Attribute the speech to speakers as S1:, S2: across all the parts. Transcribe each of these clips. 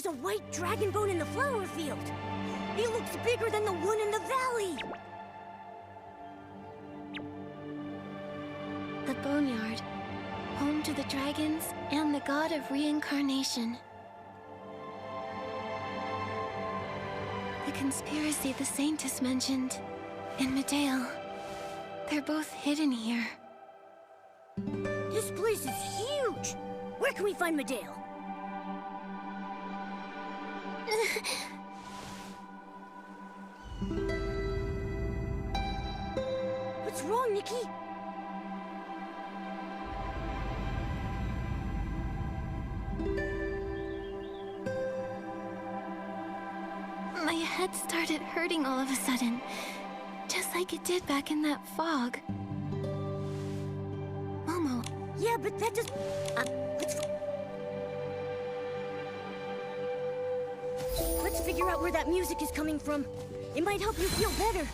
S1: There's a white dragon bone in the flower field. It looks bigger than the one in the valley.
S2: The boneyard, home to the dragons and the god of reincarnation. The conspiracy the Saintess mentioned, and medael. They're both hidden here.
S1: This place is huge. Where can we find medael? What's wrong, Nikki?
S2: My head started hurting all of a sudden, just like it did back in that fog. Momo.
S1: Yeah, but that just... Let's figure out where that music is coming from. It might help you feel better.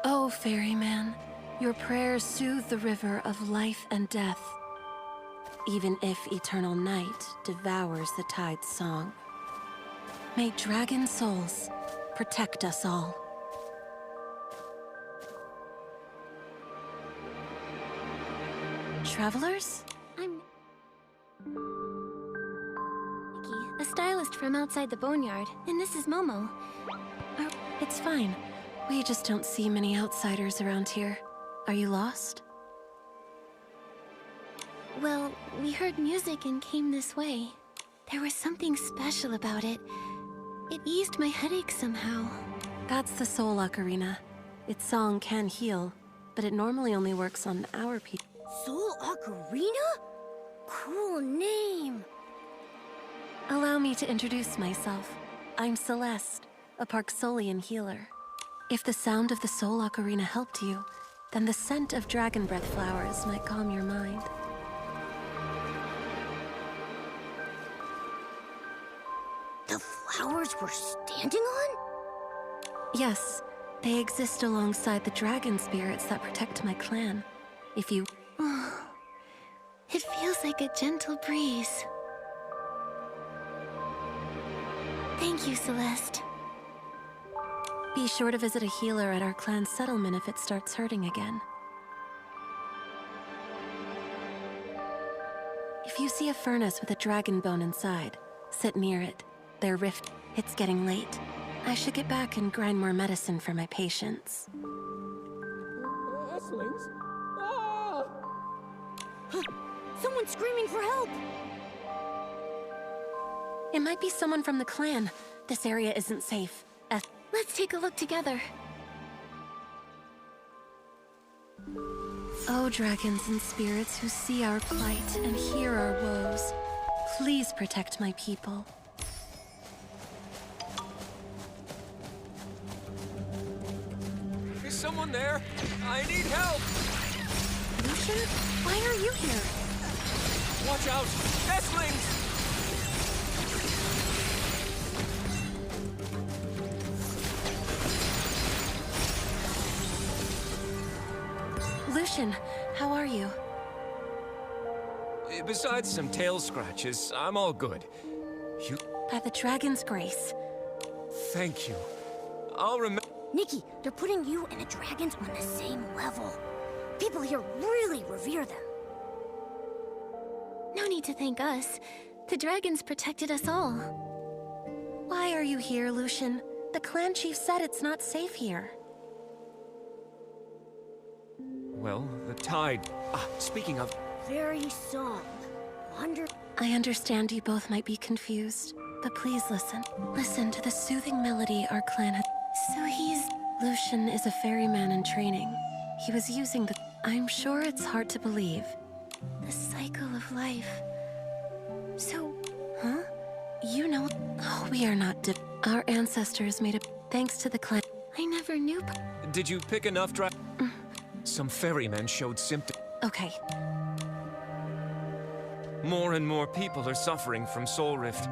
S3: Oh, ferryman, your prayers soothe the river of life and death, even if eternal night devours the tide's song. May dragon souls protect us all. Travelers?
S2: I'm Nikki, a stylist from outside the boneyard, and this is Momo.
S3: It's fine. We just don't see many outsiders around here. Are you lost?
S2: Well, we heard music and came this way. There was something special about it. It eased my headache somehow.
S3: That's the soul ocarina. Its song can heal, but it normally only works on our people.
S1: Soul Ocarina? Cool name.
S3: Allow me to introduce myself. I'm Celeste, a parksolian healer. If the sound of the soul ocarina helped you, then the scent of dragon breath flowers might calm your mind.
S1: The flowers we're standing on?
S3: Yes, they exist alongside the dragon spirits that protect my clan. If you...
S2: Oh, it feels like a gentle breeze. Thank you, Celeste.
S3: Be sure to visit a healer at our clan's settlement if it starts hurting again. If you see a furnace with a dragon bone inside, sit near it. They're rift. It's getting late. I should get back and grind more medicine for my patients.
S4: Earthlings? Ah!
S1: Someone's screaming for help!
S3: It might be someone from the clan. This area isn't safe.
S2: Let's take a look together.
S3: Oh, dragons and spirits who see our plight and hear our woes, please protect my people.
S4: Is someone there? I need help!
S3: Lucian, why are you here?
S4: Watch out! Earthlings!
S3: Lucian, how are you?
S4: Besides some tail scratches, I'm all good. You...
S3: By the dragon's grace.
S4: Thank you. I'll remember...
S1: Nikki, they're putting you and the dragons on the same level. People here really revere them.
S2: No need to thank us. The dragons protected us all.
S3: Why are you here, Lucian? The clan chief said it's not safe here.
S4: Well, the tide... speaking of...
S1: Very soft.
S3: I understand you both might be confused, but please listen. Listen to the soothing melody our clan has...
S2: So he's...
S3: Lucian is a ferryman in training. He was using the... I'm sure it's hard to believe.
S2: the cycle of life. So...
S3: Huh? You know... Oh, we are not Our ancestors made a... Thanks to the clan...
S2: I never knew.
S4: Did you pick enough Some ferrymen showed symptoms.
S3: Okay.
S4: More and more people are suffering from Soul Rift.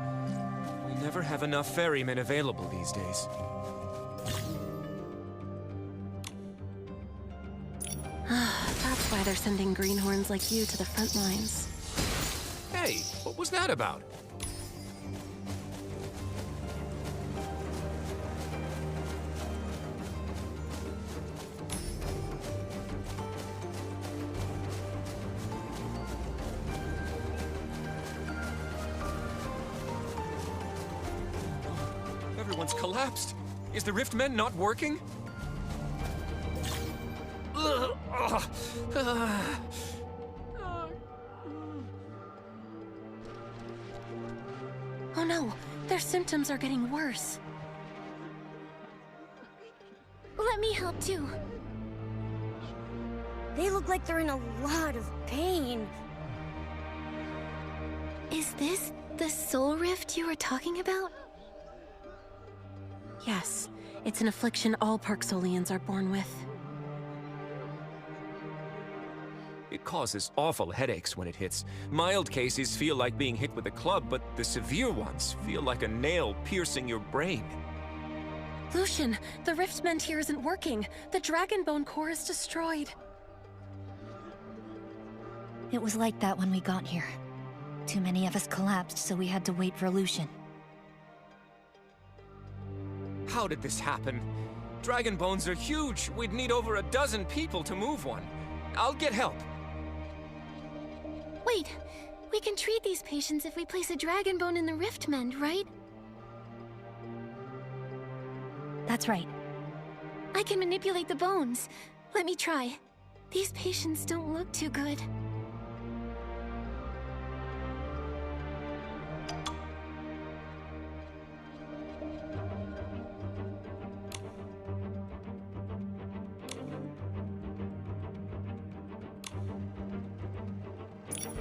S4: We never have enough ferrymen available these days.
S3: That's why they're sending greenhorns like you to the front lines.
S4: Hey, what was that about? Everyone's collapsed. Is the Riftmen not working?
S3: Oh no, their symptoms are getting worse.
S2: Let me help too.
S1: They look like they're in a lot of pain.
S2: Is this the soul rift you were talking about?
S3: Yes, it's an affliction all parksolians are born with.
S4: It causes awful headaches when it hits. Mild cases feel like being hit with a club, but the severe ones feel like a nail piercing your brain.
S3: Lucian, the riftment here isn't working. The Dragonbone core is destroyed.
S5: It was like that when we got here. Too many of us collapsed, so we had to wait for Lucian.
S4: How did this happen? Dragon bones are huge. We'd need over a dozen people to move one. I'll get help.
S2: Wait, we can treat these patients if we place a dragon bone in the rift mend, right?
S5: That's right.
S2: I can manipulate the bones. Let me try. These patients don't look too good.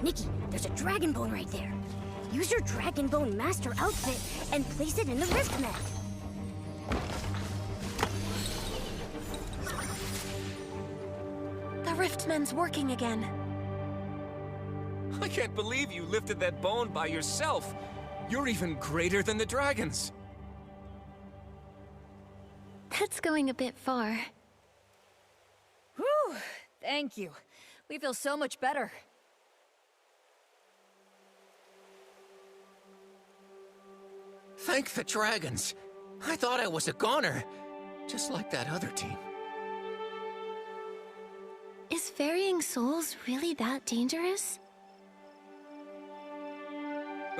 S1: Nikki, there's a dragon bone right there. Use your dragon bone master outfit and place it in the rift mat.
S3: The riftman's working again.
S4: I can't believe you lifted that bone by yourself. You're even greater than the dragons.
S2: That's going a bit far.
S6: Whew! Thank you. We feel so much better.
S4: Thank the dragons. I thought I was a goner, just like that other team.
S2: Is ferrying souls really that dangerous?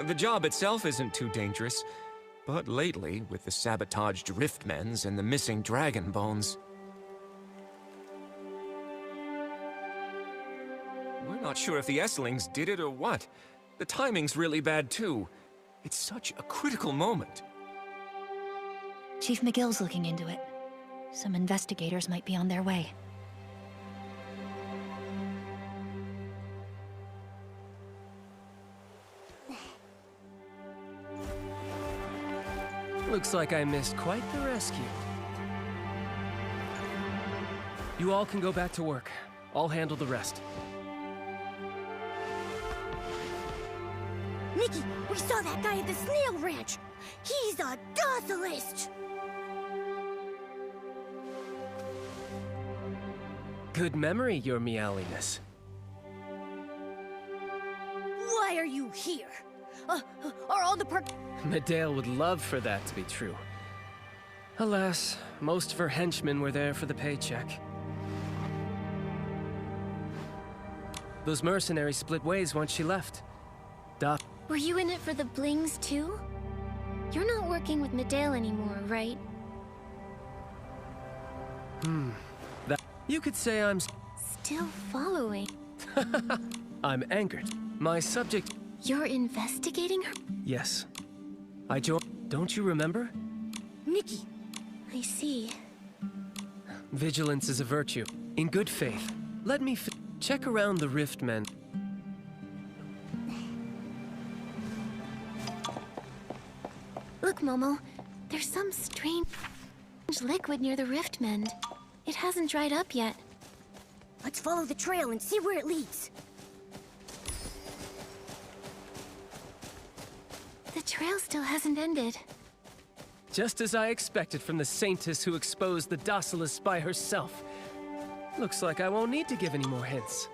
S4: The job itself isn't too dangerous, but lately, with the sabotaged riftmens and the missing dragon bones, we're not sure if the Esslings did it or what. The timing's really bad too. It's such a critical moment.
S5: Chief McGill's looking into it. Some investigators might be on their way.
S7: Looks like I missed quite the rescue. You all can go back to work. I'll handle the rest.
S1: Nikki, we saw that guy at the snail ranch. He's a docilist.
S7: Good memory, your meowiness.
S1: Why are you here? Are all the
S7: Medael would love for that to be true. Alas, most of her henchmen were there for the paycheck. Those mercenaries split ways once she left.
S2: Were you in it for the blings too? You're not working with medael anymore, right?
S7: You could say I'm...
S2: Still following.
S7: I'm anchored. My subject...
S2: You're investigating her?
S7: Yes. I joined... Don't you remember?
S1: Nikki,
S2: I see.
S7: Vigilance is a virtue. In good faith. Let me check around the Riftmen.
S2: Look, Momo. There's some strange... liquid near the rift mend. It hasn't dried up yet.
S1: Let's follow the trail and see where it leads.
S2: The trail still hasn't ended.
S7: Just as I expected from the saintess who exposed the docilus by herself. Looks like I won't need to give any more hints.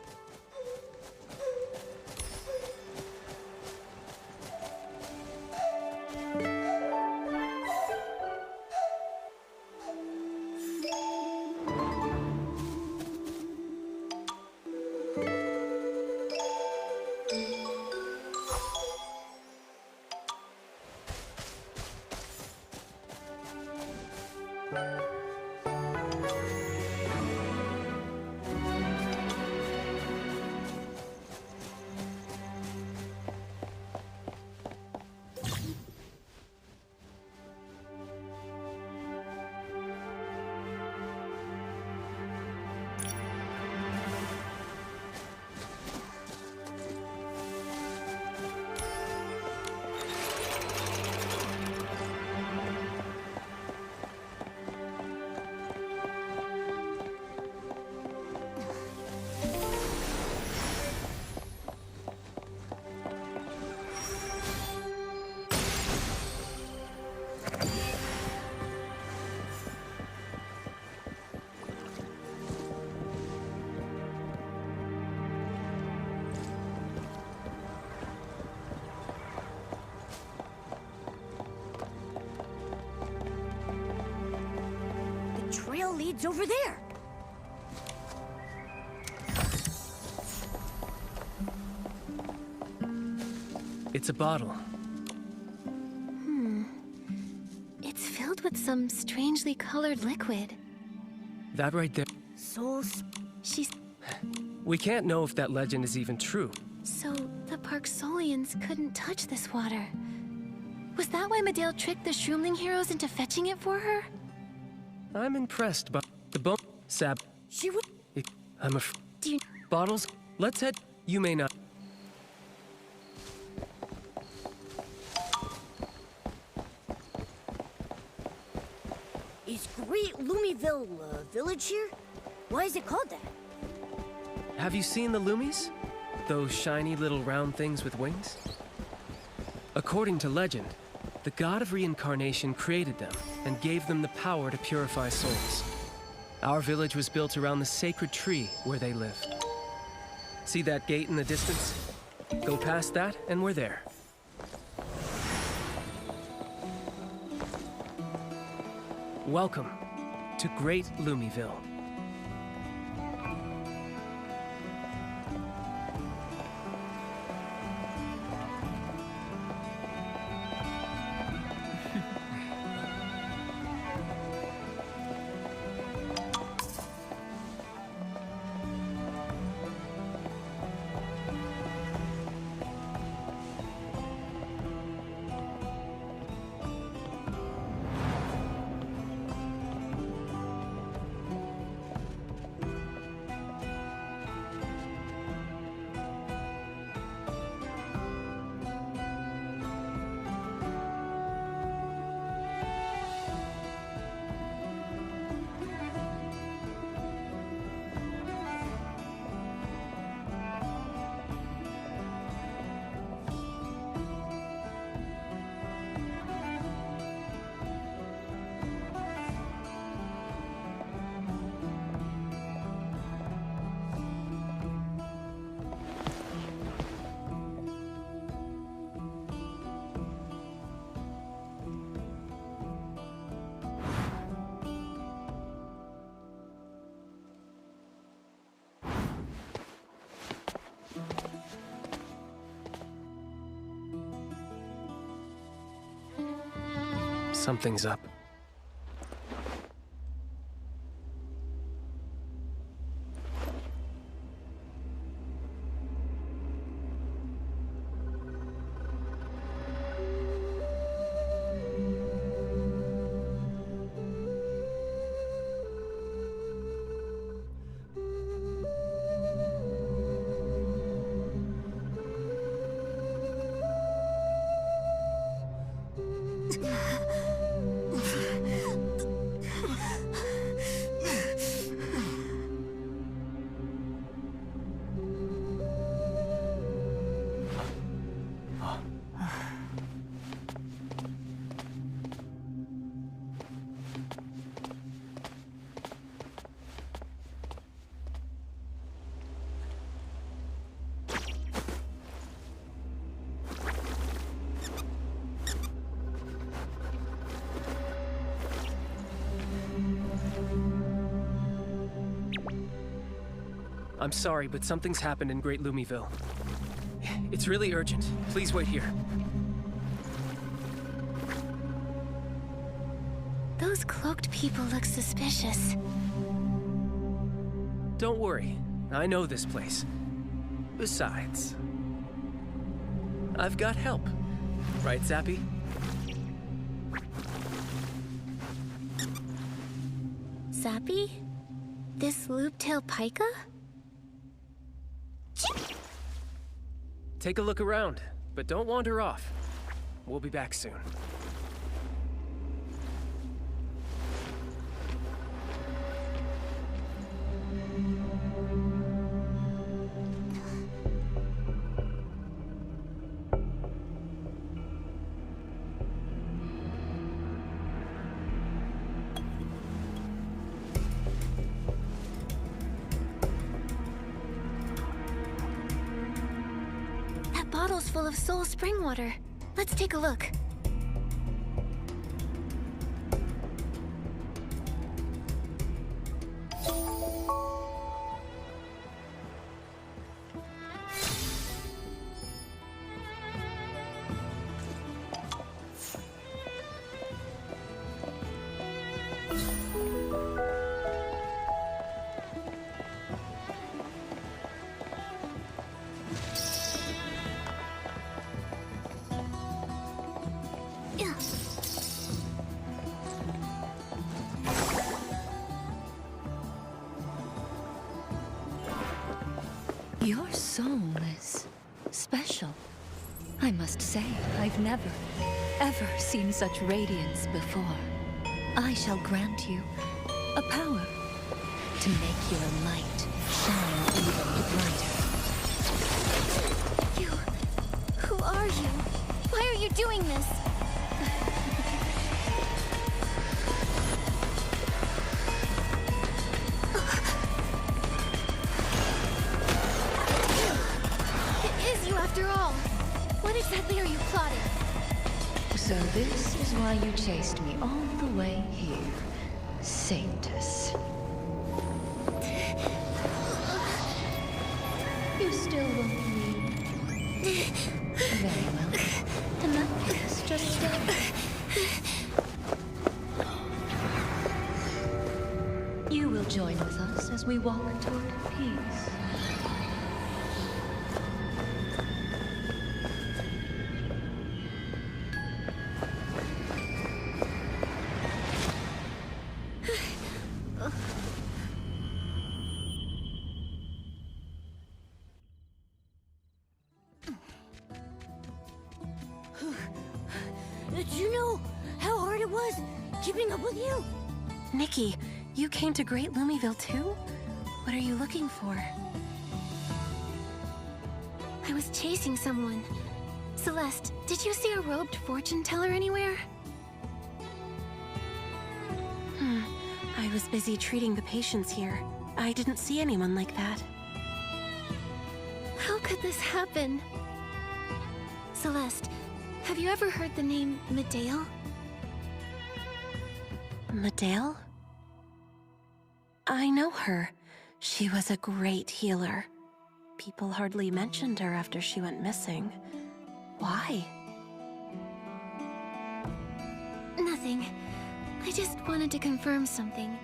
S1: Trail leads over there.
S7: It's a bottle.
S2: It's filled with some strangely colored liquid.
S7: That right there.
S1: Souls.
S2: She's...
S7: We can't know if that legend is even true.
S2: So the parksolians couldn't touch this water. Was that why medael tricked the Shroomling heroes into fetching it for her?
S7: I'm impressed by the bone sab.
S1: She would.
S7: I'm
S2: Do you...
S7: bottles. Let's head. You may not.
S1: Is Great Lumieville a village here? Why is it called that?
S7: Have you seen the Lumies? Those shiny little round things with wings? According to legend, the god of reincarnation created them and gave them the power to purify souls. Our village was built around the sacred tree where they live. See that gate in the distance? Go past that and we're there. Welcome to Great Lumieville. Something's up. I'm sorry, but something's happened in Great Lumieville. It's really urgent. Please wait here.
S2: Those cloaked people look suspicious.
S7: Don't worry. I know this place. Besides, I've got help. Right, Zappy?
S2: Zappy? This loop-tailed pika?
S7: Take a look around, but don't wander off. We'll be back soon.
S2: Bottles full of soul spring water. Let's take a look.
S5: Your soul is special. I must say, I've never, ever seen such radiance before. I shall grant you a power to make your light shine even brighter.
S2: Who are you? Why are you doing this? After all, what exactly are you plotting?
S5: So this is why you chased me all the way here, Sanctus. You still won't leave. Very well. In that case, just stay. You will join with us as we walk toward peace.
S1: Did you know how hard it was keeping up with you?
S3: Nikki, you came to Great Lumieville too? What are you looking for?
S2: I was chasing someone. Celeste, did you see a robed fortune teller anywhere?
S3: I was busy treating the patients here. I didn't see anyone like that.
S2: How could this happen? Celeste, have you ever heard the name Medael?
S3: Medael? I know her. She was a great healer. People hardly mentioned her after she went missing. Why?
S2: Nothing. I just wanted to confirm something.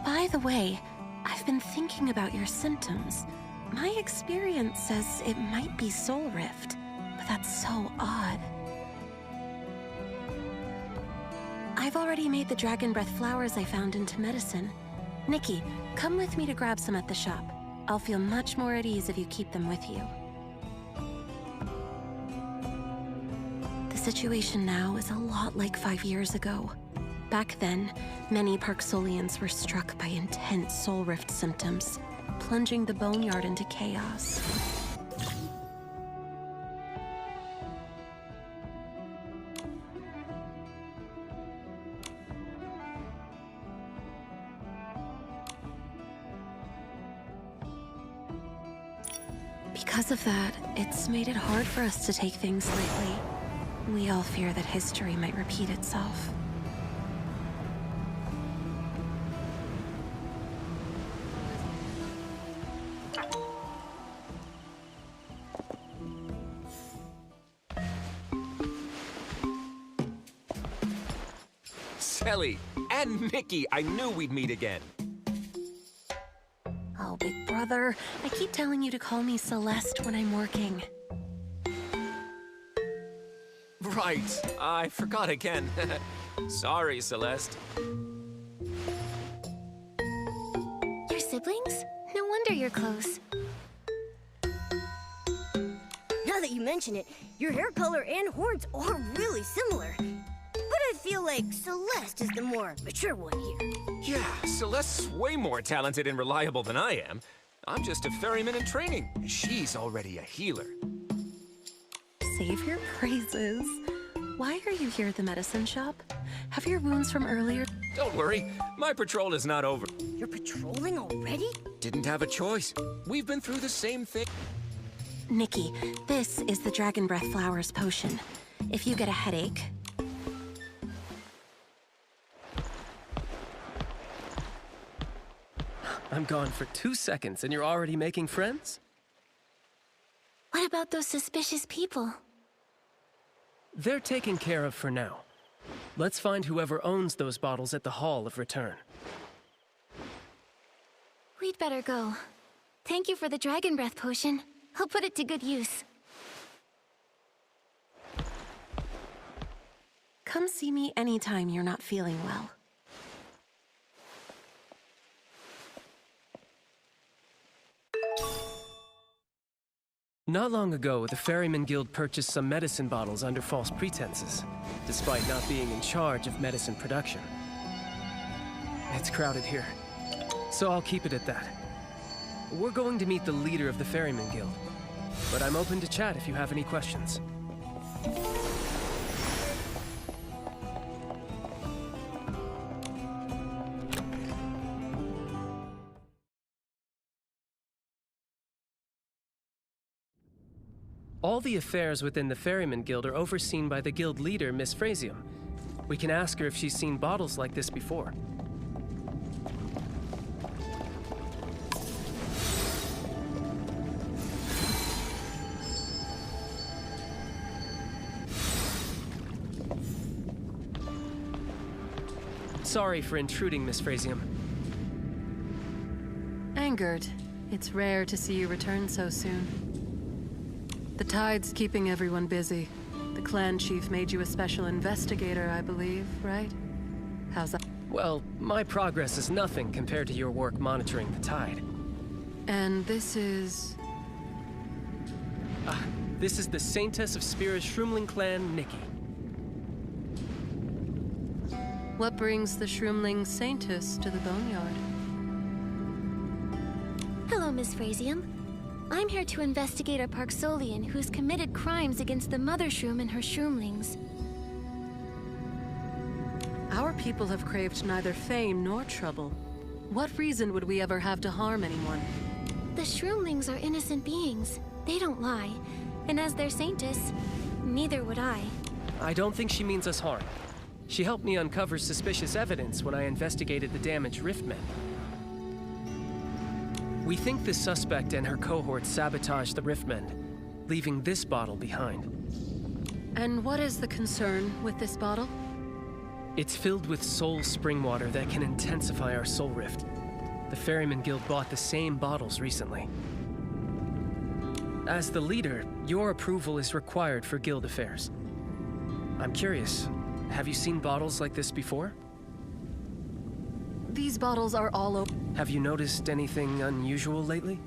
S3: By the way, I've been thinking about your symptoms. My experience says it might be Soul Rift, but that's so odd. I've already made the dragon breath flowers I found into medicine. Nikki, come with me to grab some at the shop. I'll feel much more at ease if you keep them with you. The situation now is a lot like 5 years ago. Back then, many parksolians were struck by intense soul rift symptoms, plunging the boneyard into chaos. Because of that, it's made it hard for us to take things lightly. We all fear that history might repeat itself.
S4: Telly, and Nikki. I knew we'd meet again.
S3: Oh, big brother. I keep telling you to call me Celeste when I'm working.
S4: Right, I forgot again. Sorry, Celeste.
S2: Your siblings? No wonder you're close.
S1: Now that you mention it, your hair color and horns are really similar. But I feel like Celeste is the more mature one here.
S4: Yeah, Celeste's way more talented and reliable than I am. I'm just a ferryman in training. She's already a healer.
S3: Save your praises. Why are you here at the medicine shop? Have your wounds from earlier...
S4: Don't worry, my patrol is not over.
S1: You're patrolling already?
S4: Didn't have a choice. We've been through the same thing.
S3: Nikki, this is the Dragon Breath Flowers potion. If you get a headache...
S7: I'm gone for 2 seconds and you're already making friends?
S2: What about those suspicious people?
S7: They're taken care of for now. Let's find whoever owns those bottles at the Hall of Return.
S2: We'd better go. Thank you for the Dragon Breath potion. I'll put it to good use.
S3: Come see me anytime you're not feeling well.
S7: Not long ago, the Ferryman Guild purchased some medicine bottles under false pretenses, despite not being in charge of medicine production. It's crowded here, so I'll keep it at that. We're going to meet the leader of the Ferryman Guild, but I'm open to chat if you have any questions. All the affairs within the Ferryman Guild are overseen by the guild leader, Miss Frasium. We can ask her if she's seen bottles like this before. Sorry for intruding, Miss Frasium.
S8: Angered. It's rare to see you return so soon. The tide's keeping everyone busy. The clan chief made you a special investigator, I believe, right? How's that?
S7: Well, my progress is nothing compared to your work monitoring the tide.
S8: And this is...
S7: This is the Saintess of Spira's Shroomling clan, Nikki.
S8: What brings the Shroomling Saintess to the boneyard?
S2: Hello, Miss Frasium. I'm here to investigate a parksolian who's committed crimes against the Mother Shroom and her Shroomlings.
S8: Our people have craved neither fame nor trouble. What reason would we ever have to harm anyone?
S2: The Shroomlings are innocent beings. They don't lie. And as their saintess, neither would I.
S7: I don't think she means us harm. She helped me uncover suspicious evidence when I investigated the damaged Riftmen. We think the suspect and her cohort sabotaged the Riftmen, leaving this bottle behind.
S8: And what is the concern with this bottle?
S7: It's filled with soul spring water that can intensify our soul rift. The Ferryman Guild bought the same bottles recently. As the leader, your approval is required for guild affairs. I'm curious, have you seen bottles like this before?
S8: These bottles are all over.
S7: Have you noticed anything unusual lately?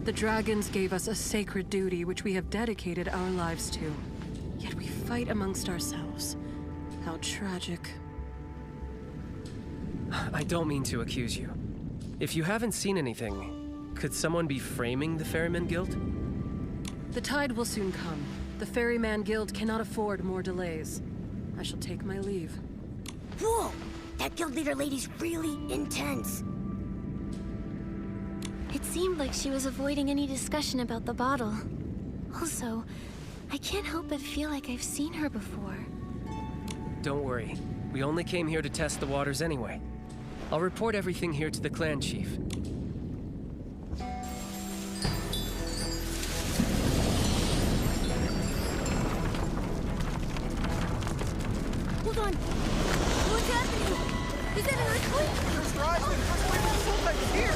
S8: The dragons gave us a sacred duty which we have dedicated our lives to. Yet we fight amongst ourselves. How tragic.
S7: I don't mean to accuse you. If you haven't seen anything, could someone be framing the Ferryman Guild?
S8: The tide will soon come. The Ferryman Guild cannot afford more delays. I shall take my leave.
S1: Whoa! That guild leader lady's really intense.
S2: It seemed like she was avoiding any discussion about the bottle. Also, I can't help but feel like I've seen her before.
S7: Don't worry. We only came here to test the waters anyway. I'll report everything here to the clan chief.
S1: Well, Hold on. What's happening? Is that an earthquake?
S9: First rise, the first wave of the soul tide is here!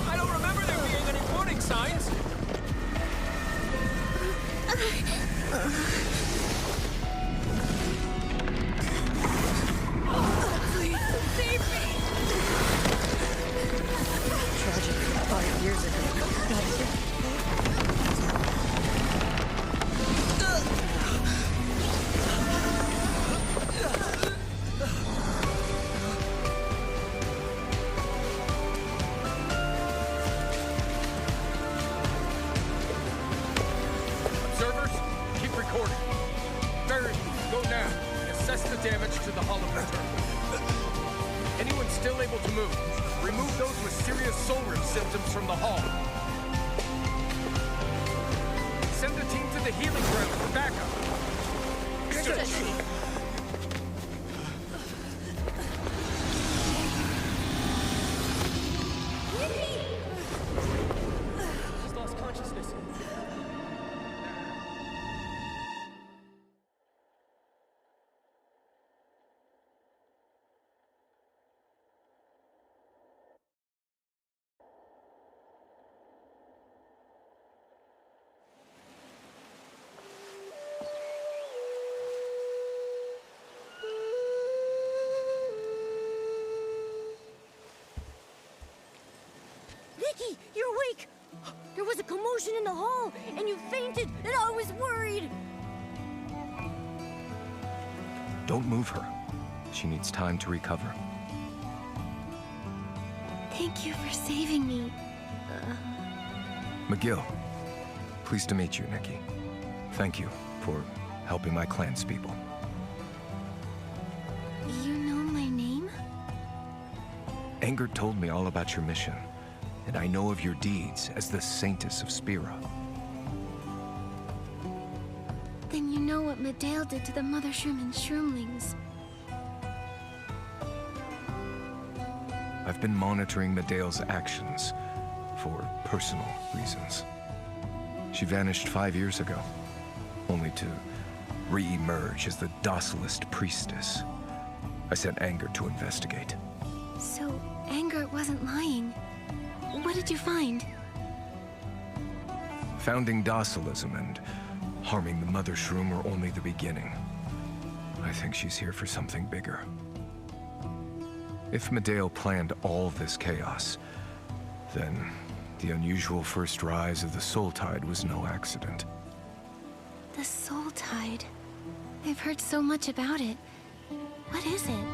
S4: I don't remember there being any warning signs.
S1: Please, save me!
S6: Tragic. 5 years ago.
S9: Observers, keep recording. Barry, go now. Assess the damage to the hollow return. Anyone still able to move? Remove those with serious soul rift symptoms from the hall. Send a team to the healing ground for backup.
S7: He's lost consciousness.
S1: Nikki, you're awake! There was a commotion in the hall, and you fainted, and I was worried!
S10: Don't move her. She needs time to recover.
S2: Thank you for saving me.
S10: McGill, pleased to meet you, Nikki. Thank you for helping my clanspeople.
S2: You know my name?
S10: Anger told me all about your mission, and I know of your deeds as the Saintess of Spira.
S2: Then you know what medael did to the Mother Shroom and Shroomlings.
S10: I've been monitoring medael's actions for personal reasons. She vanished 5 years ago, only to re-emerge as the docilest priestess. I sent Anger to investigate.
S2: So, Anger wasn't lying. What did you find?
S10: Founding docilism and harming the Mother Shroom were only the beginning. I think she's here for something bigger. If medael planned all this chaos, then the unusual first rise of the Soul Tide was no accident.
S2: The Soul Tide. I've heard so much about it. What is it?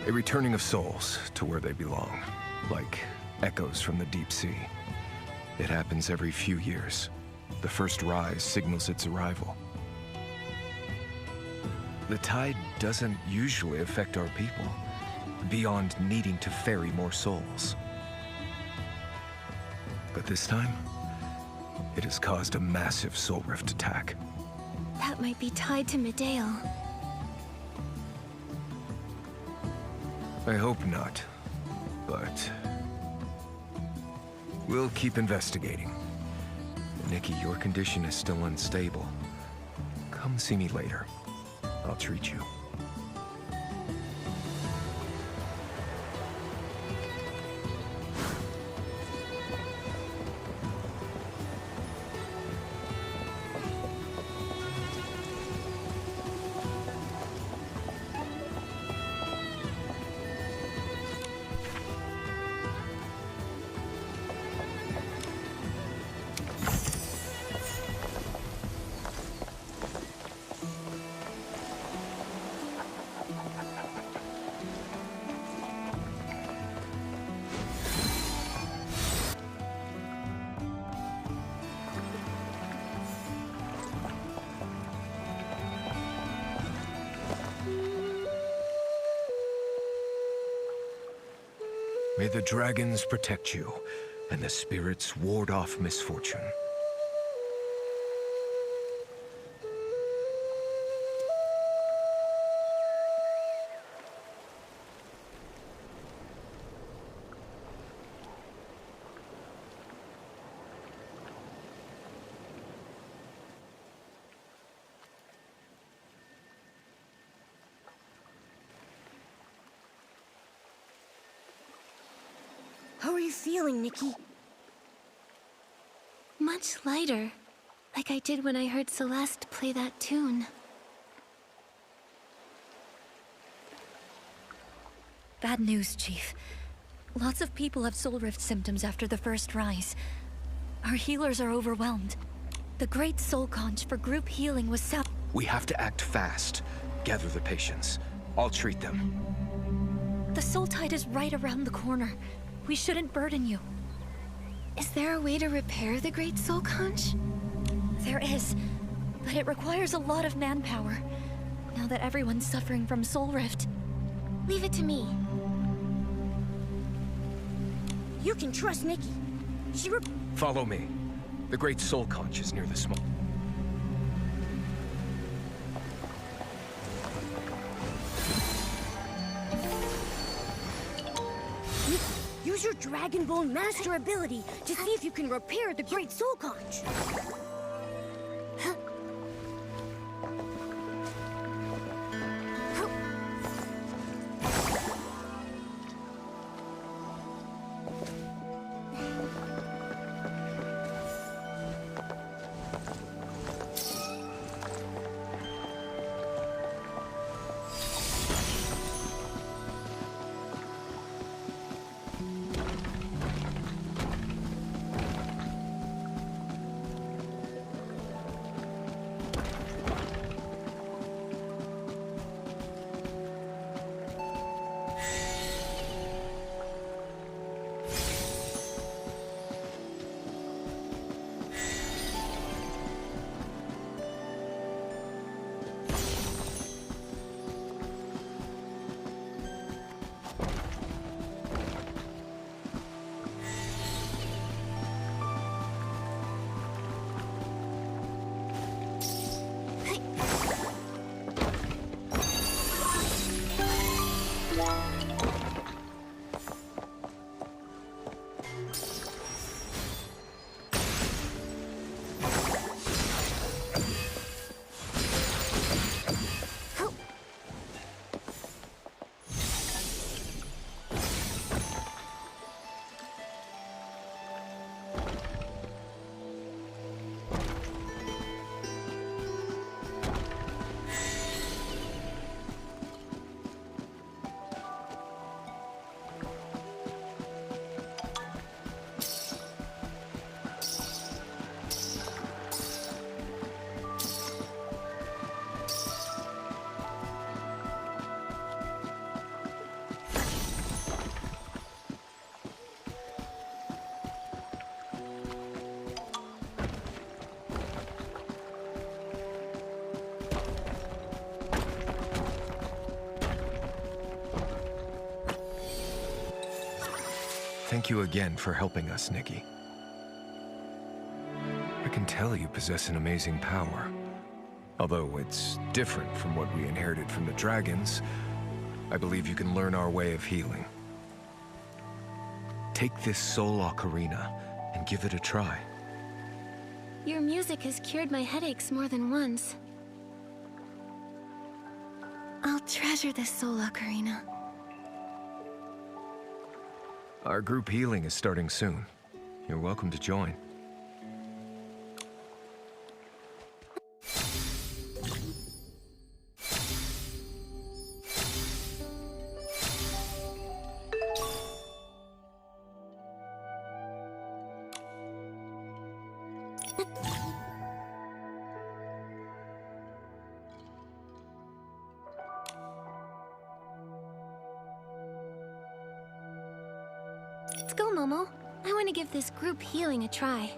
S10: A returning of souls to where they belong, like echoes from the deep sea. It happens every few years. The first rise signals its arrival. The tide doesn't usually affect our people, beyond needing to ferry more souls. But this time, it has caused a massive soul rift attack.
S2: That might be tied to medael.
S10: I hope not, but we'll keep investigating. Nikki, your condition is still unstable. Come see me later. I'll treat you. May the dragons protect you, and the spirits ward off misfortune.
S1: How are you feeling, Nikki?
S2: Much lighter, like I did when I heard Celeste play that tune.
S5: Bad news, Chief. Lots of people have soul rift symptoms after the first rise. Our healers are overwhelmed. The Great Soul Conch for group healing was set.
S10: We have to act fast. Gather the patients. I'll treat them.
S5: The soul tide is right around the corner. We shouldn't burden you.
S2: Is there a way to repair the Great Soul Conch?
S5: There is, but it requires a lot of manpower. Now that everyone's suffering from soul rift.
S2: Leave it to me.
S1: You can trust Nikki.
S10: Follow me. The Great Soul Conch is near the smoke.
S1: Nikki, use your Dragon Bone Master ability to see if you can repair the Great Soul Conch.
S10: Thank you again for helping us, Nikki. I can tell you possess an amazing power. Although it's different from what we inherited from the dragons, I believe you can learn our way of healing. Take this soul ocarina and give it a try.
S2: Your music has cured my headaches more than once. I'll treasure this soul ocarina.
S10: Our group healing is starting soon. You're welcome to join.
S2: Let's go, Momo. I want to give this group healing a try.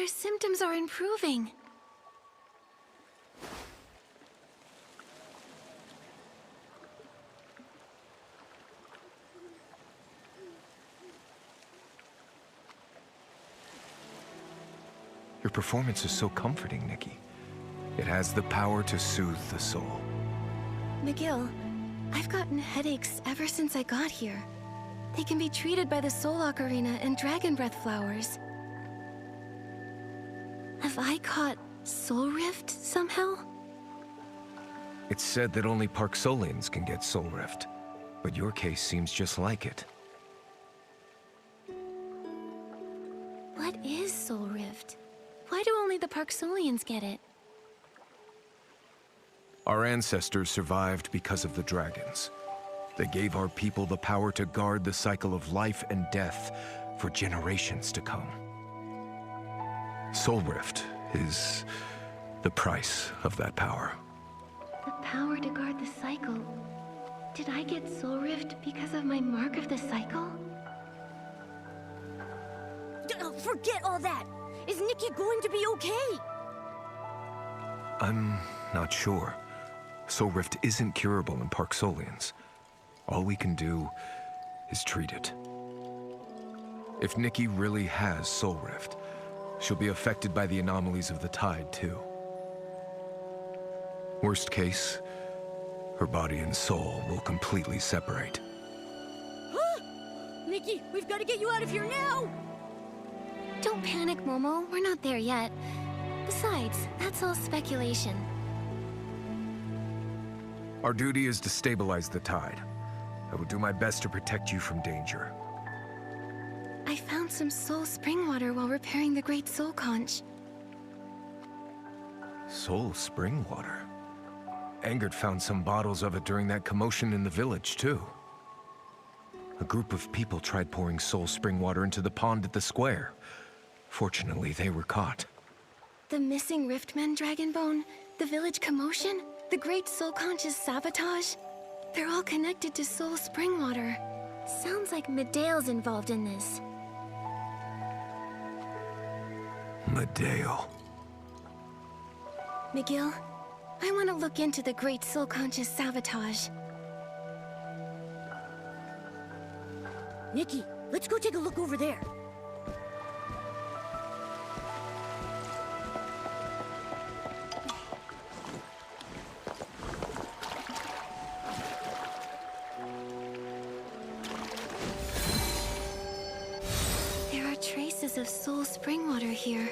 S2: Their symptoms are improving.
S10: Your performance is so comforting, Nikki. It has the power to soothe the soul.
S2: McGill, I've gotten headaches ever since I got here. They can be treated by the Soul Ocarina and Dragon Breath flowers. Have I caught Soul Rift somehow?
S10: It's said that only parksolians can get Soul Rift, but your case seems just like it.
S2: What is Soul Rift? Why do only the parksolians get it?
S10: Our ancestors survived because of the dragons. They gave our people the power to guard the cycle of life and death for generations to come. Soul Rift is the price of that power.
S2: The power to guard the cycle. Did I get Soul Rift because of my mark of the cycle?
S1: Forget all that! Is Nikki going to be okay?
S10: I'm not sure. Soul Rift isn't curable in parksolians. All we can do is treat it. If Nikki really has Soul Rift, she'll be affected by the anomalies of the tide, too. Worst case, her body and soul will completely separate.
S1: Nikki, we've got to get you out of here now!
S2: Don't panic, Momo. We're not there yet. Besides, that's all speculation.
S10: Our duty is to stabilize the tide. I will do my best to protect you from danger.
S2: I found some soul spring water while repairing the Great Soul Conch.
S10: Soul spring water? Engert found some bottles of it during that commotion in the village, too. A group of people tried pouring soul spring water into the pond at the square. Fortunately, they were caught.
S2: The missing Riftmen, Dragonbone, the village commotion, the Great Soul Conch's sabotage. They're all connected to soul spring water. Sounds like Medael's involved in this.
S10: Medael.
S2: McGill, I want to look into the Great Soul Conch's sabotage.
S1: Nikki, let's go take a look over there.
S2: There are traces of soul spring water here.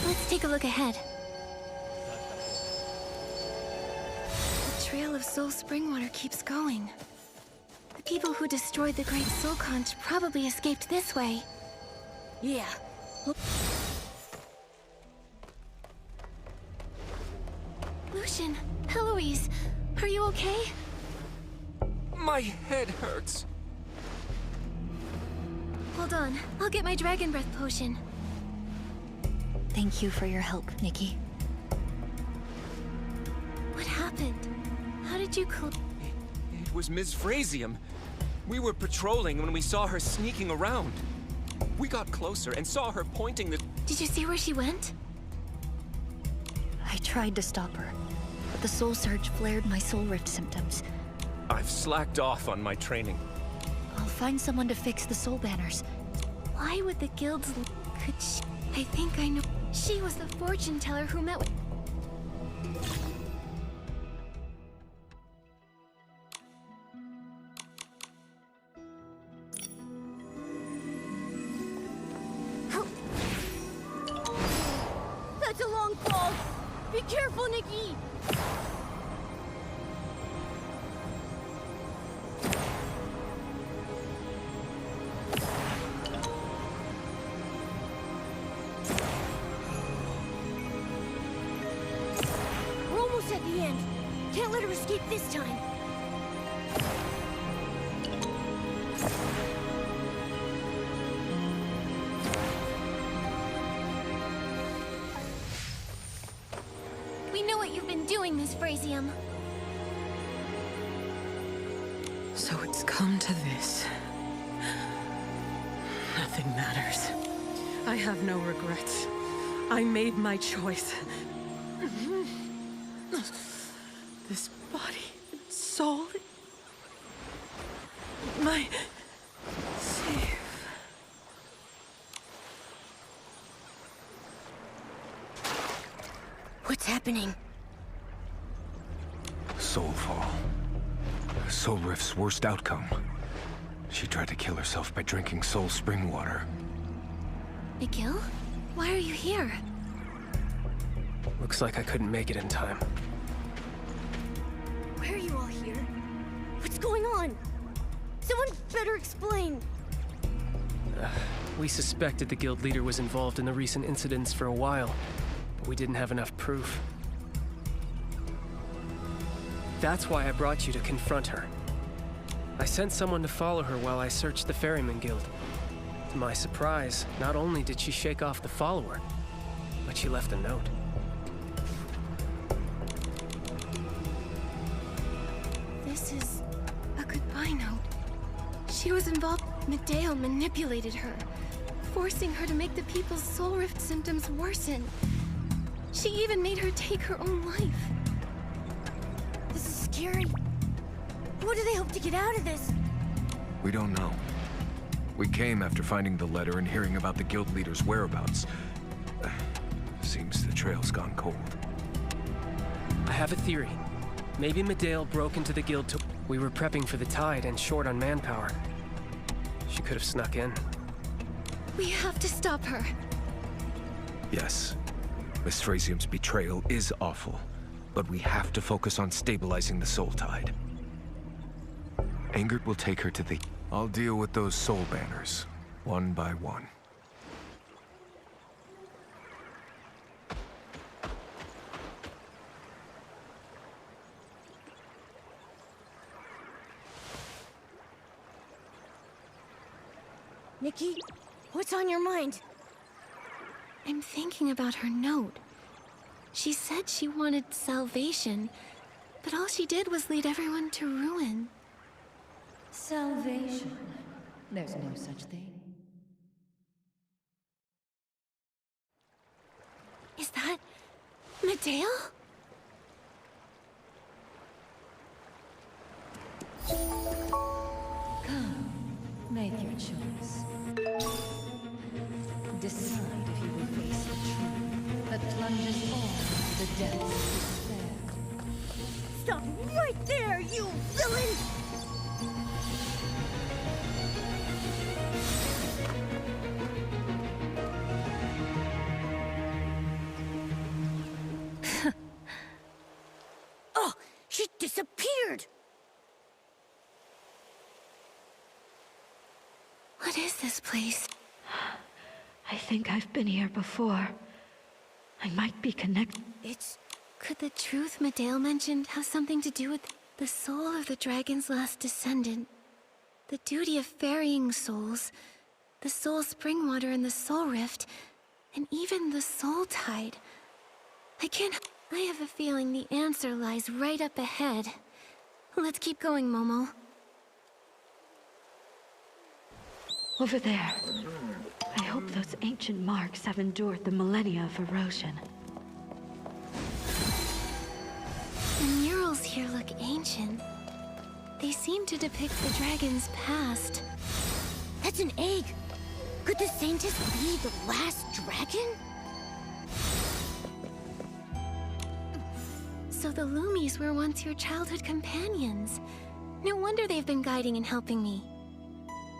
S2: Let's take a look ahead. The trail of soul spring water keeps going. The people who destroyed the Great Soul Conch probably escaped this way.
S1: Yeah.
S2: Lucian, Eloise, are you okay?
S4: My head hurts.
S2: Hold on, I'll get my Dragon Breath potion.
S5: Thank you for your help, Nikki.
S2: What happened? How did you
S4: It was Ms. Frasium. We were patrolling when we saw her sneaking around. We got closer and saw her pointing the...
S2: Did you see where she went?
S5: I tried to stop her, but the soul surge flared my soul rift symptoms.
S4: I've slacked off on my training.
S5: I'll find someone to fix the soul banners.
S2: Why would the guilds... Could she... I think I know... She was the fortune teller who met with...
S1: That's a long fall! Be careful, Nikki! We're almost at the end. Can't let her escape this time.
S2: We know what you've been doing, Miss Frasium.
S8: So it's come to this. Nothing matters. I have no regrets. I made my choice. This body and soul... my... safe.
S1: What's happening?
S10: Soulfall. Soul Rift's worst outcome. She tried to kill herself by drinking soul spring water.
S2: Miguel? Why are you here?
S7: Looks like I couldn't make it in time.
S1: Why are you all here? What's going on? Someone better explain.
S7: We suspected the guild leader was involved in the recent incidents for a while, but we didn't have enough proof. That's why I brought you to confront her. I sent someone to follow her while I searched the Ferryman Guild. To my surprise, not only did she shake off the follower, but she left a note.
S2: This is a goodbye note. She was involved. Medael manipulated her, forcing her to make the people's soul rift symptoms worsen. She even made her take her own life.
S1: This is scary. What do they hope to get out of this?
S10: We don't know. We came after finding the letter and hearing about the guild leader's whereabouts. Seems the trail's gone cold.
S7: I have a theory. Maybe Medael broke into the guild to... We were prepping for the tide and short on manpower. She could have snuck in.
S2: We have to stop her.
S10: Yes. Miss Frasium's betrayal is awful, but we have to focus on stabilizing the soul tide. Angert will take her to the... I'll deal with those soul banners, one by one.
S1: Nikki, what's on your mind?
S2: I'm thinking about her note. She said she wanted salvation, but all she did was lead everyone to ruin.
S5: Salvation. There's no such thing.
S2: Is that Medael?
S5: Come, make your choice. Decide if you will face the truth that plunges all into the depths of despair.
S1: Stop right there, you villain! Oh, she disappeared!
S2: What is this place?
S5: I think I've been here before. I might be connected.
S2: Could the truth Medael mentioned have something to do with the soul of the dragon's last descendant? The duty of ferrying souls, the soul spring water in the soul rift, and even the soul tide. I have a feeling the answer lies right up ahead. Let's keep going, Momo.
S5: Over there. I hope those ancient marks have endured the millennia of erosion.
S2: The murals here look ancient. They seem to depict the dragon's past.
S1: That's an egg! Could the Saintess be the last dragon?
S2: So the Lumies were once your childhood companions. No wonder they've been guiding and helping me.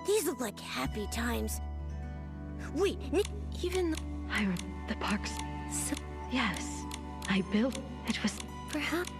S1: These look like happy times. Wait, Nick...
S2: Even
S5: the parks...
S2: So
S5: Yes, I built... It was...
S2: perhaps...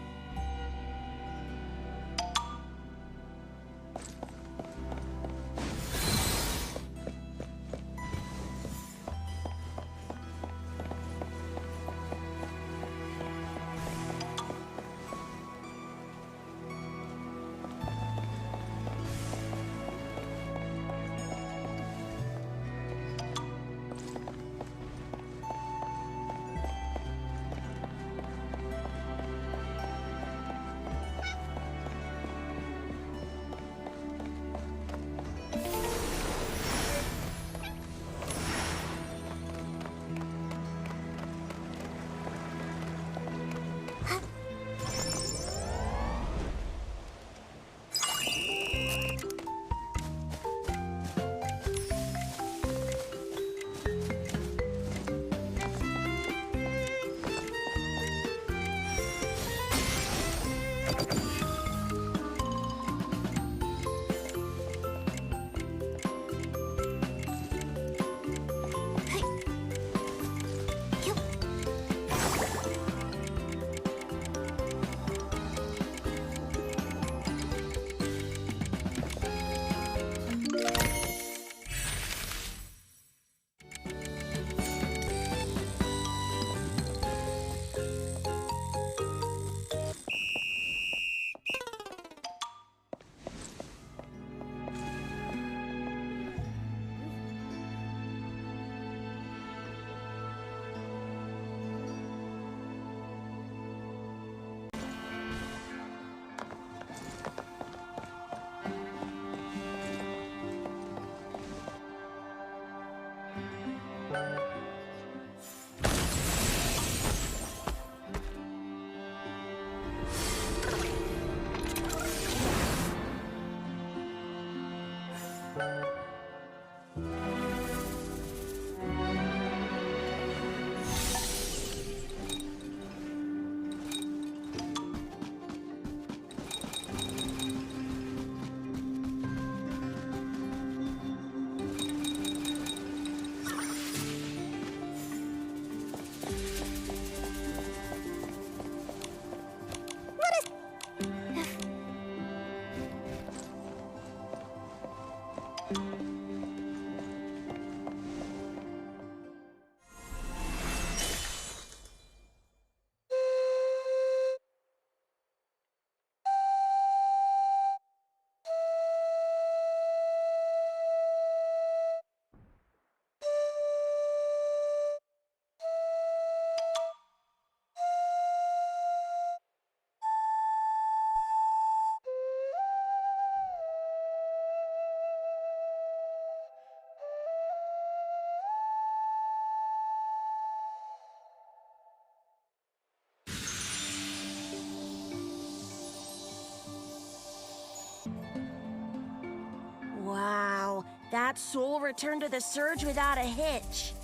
S11: that soul return to the surge without a hitch.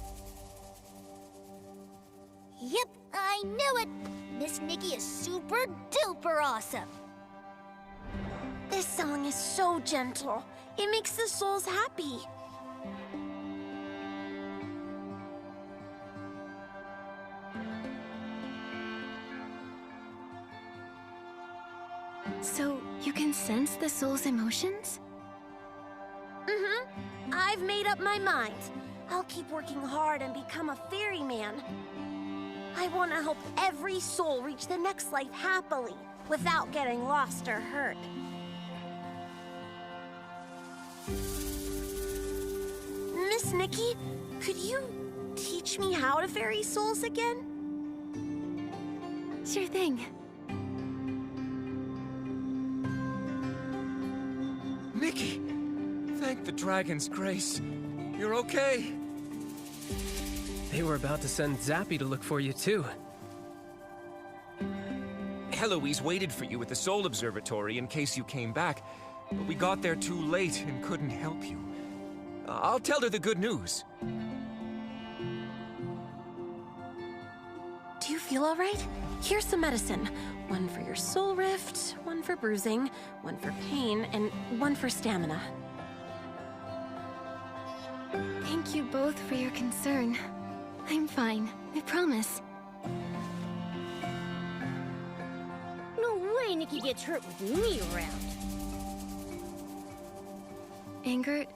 S1: Yep, I knew it. Miss Nikki is super duper awesome.
S11: This song is so gentle. It makes the souls happy.
S2: So, you can sense the soul's emotions?
S11: I've made up my mind. I'll keep working hard and become a ferryman. I want to help every soul reach the next life happily, without getting lost or hurt. Miss Nikki, could you teach me how to ferry souls again?
S2: Sure thing.
S4: Nikki! Thank the dragon's grace. You're okay.
S7: They were about to send Zappy to look for you, too.
S4: Heloise waited for you at the Soul Observatory in case you came back, but we got there too late and couldn't help you. I'll tell her the good news.
S11: Do you feel all right? Here's some medicine. One for your soul rift, one for bruising, one for pain, and one for stamina.
S2: Thank you both for your concern. I'm fine, I promise.
S1: No way Nikki gets hurt with me around.
S2: Angert,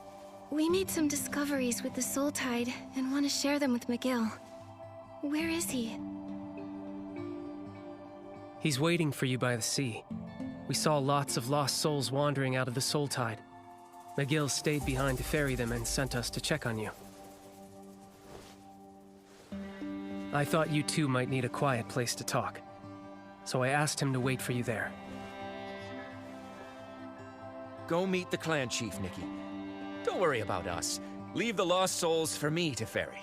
S2: we made some discoveries with the Soul Tide and want to share them with McGill. Where is he?
S7: He's waiting for you by the sea. We saw lots of lost souls wandering out of the Soul Tide. McGill stayed behind to ferry them and sent us to check on you. I thought you two might need a quiet place to talk, so I asked him to wait for you there.
S4: Go meet the clan chief, Nikki. Don't worry about us. Leave the lost souls for me to ferry.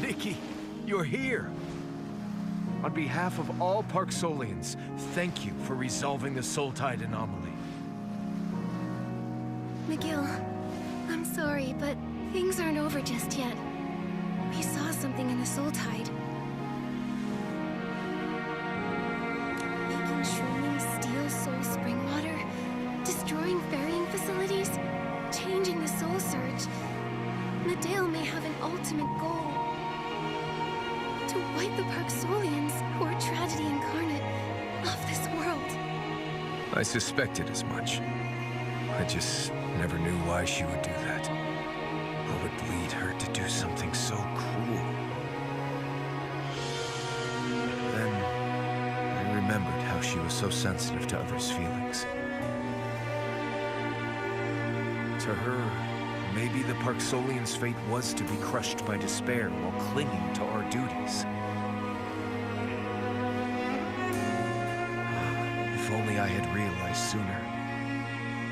S10: Nikki, you're here! On behalf of all Parksolians, thank you for resolving the Soul Tide anomaly.
S2: McGill, I'm sorry, but things aren't over just yet. We saw something in the Soul Tide. Making shrooming steel soul spring water, destroying ferrying facilities, changing the soul surge. Medael may have an ultimate goal. To wipe the Parksolians, who are tragedy incarnate, off this world.
S10: I suspected as much. I just never knew why she would do that. What would lead her to do something so cruel? Then, I remembered how she was so sensitive to others' feelings. To her, maybe the Parksolian's fate was to be crushed by despair while clinging to our duties. If only I had realized sooner.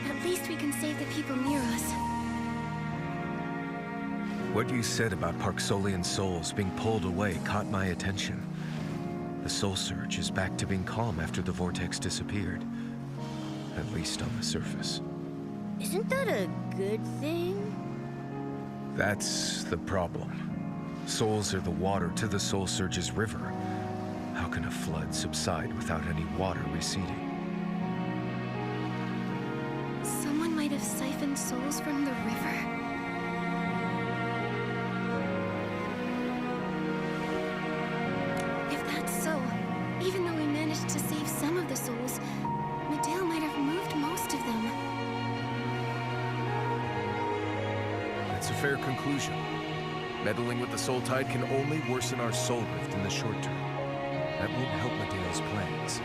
S2: At least we can save the people near us.
S10: What you said about Parksolian souls being pulled away caught my attention. The soul surge is back to being calm after the vortex disappeared. At least on the surface.
S1: Isn't that a good thing?
S10: That's the problem. Souls are the water to the soul surge's river. How can a flood subside without any water receding?
S2: Someone might have siphoned souls from the river. If that's so, even though we managed to save some of the souls, Medael might have moved most of them.
S10: That's a fair conclusion. Meddling with the Soul Tide can only worsen our soul rift in the short term. That won't help Medael's plans.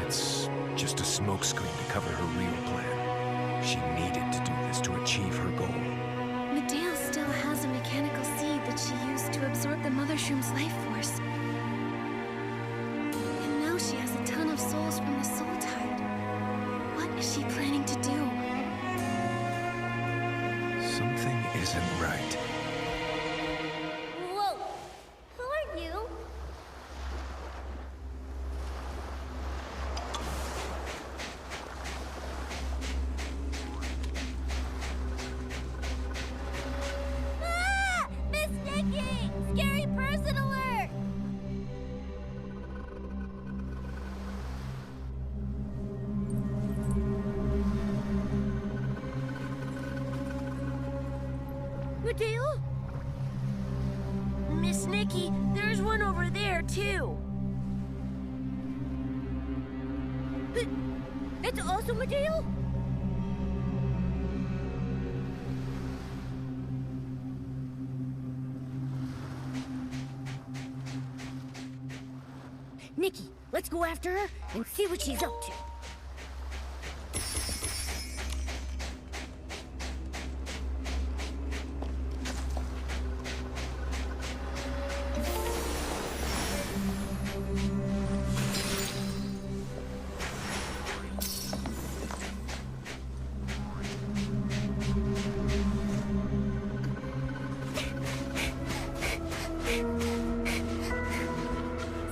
S10: It's just a smokescreen to cover her real plan. She needed to do this to achieve her goal.
S2: mechanical seed that she used to absorb the Mother Shroom's life force. And now she has a ton of souls from the Soul Tide. What is she planning to do?
S10: Something isn't right.
S11: Whoa! Who are you? Ah! Miss Nikki! Scary person alert!
S1: Medael?
S11: Miss Nikki, there's one over there, too.
S1: It's also Medael? Nikki, let's go after her and see what she's up to.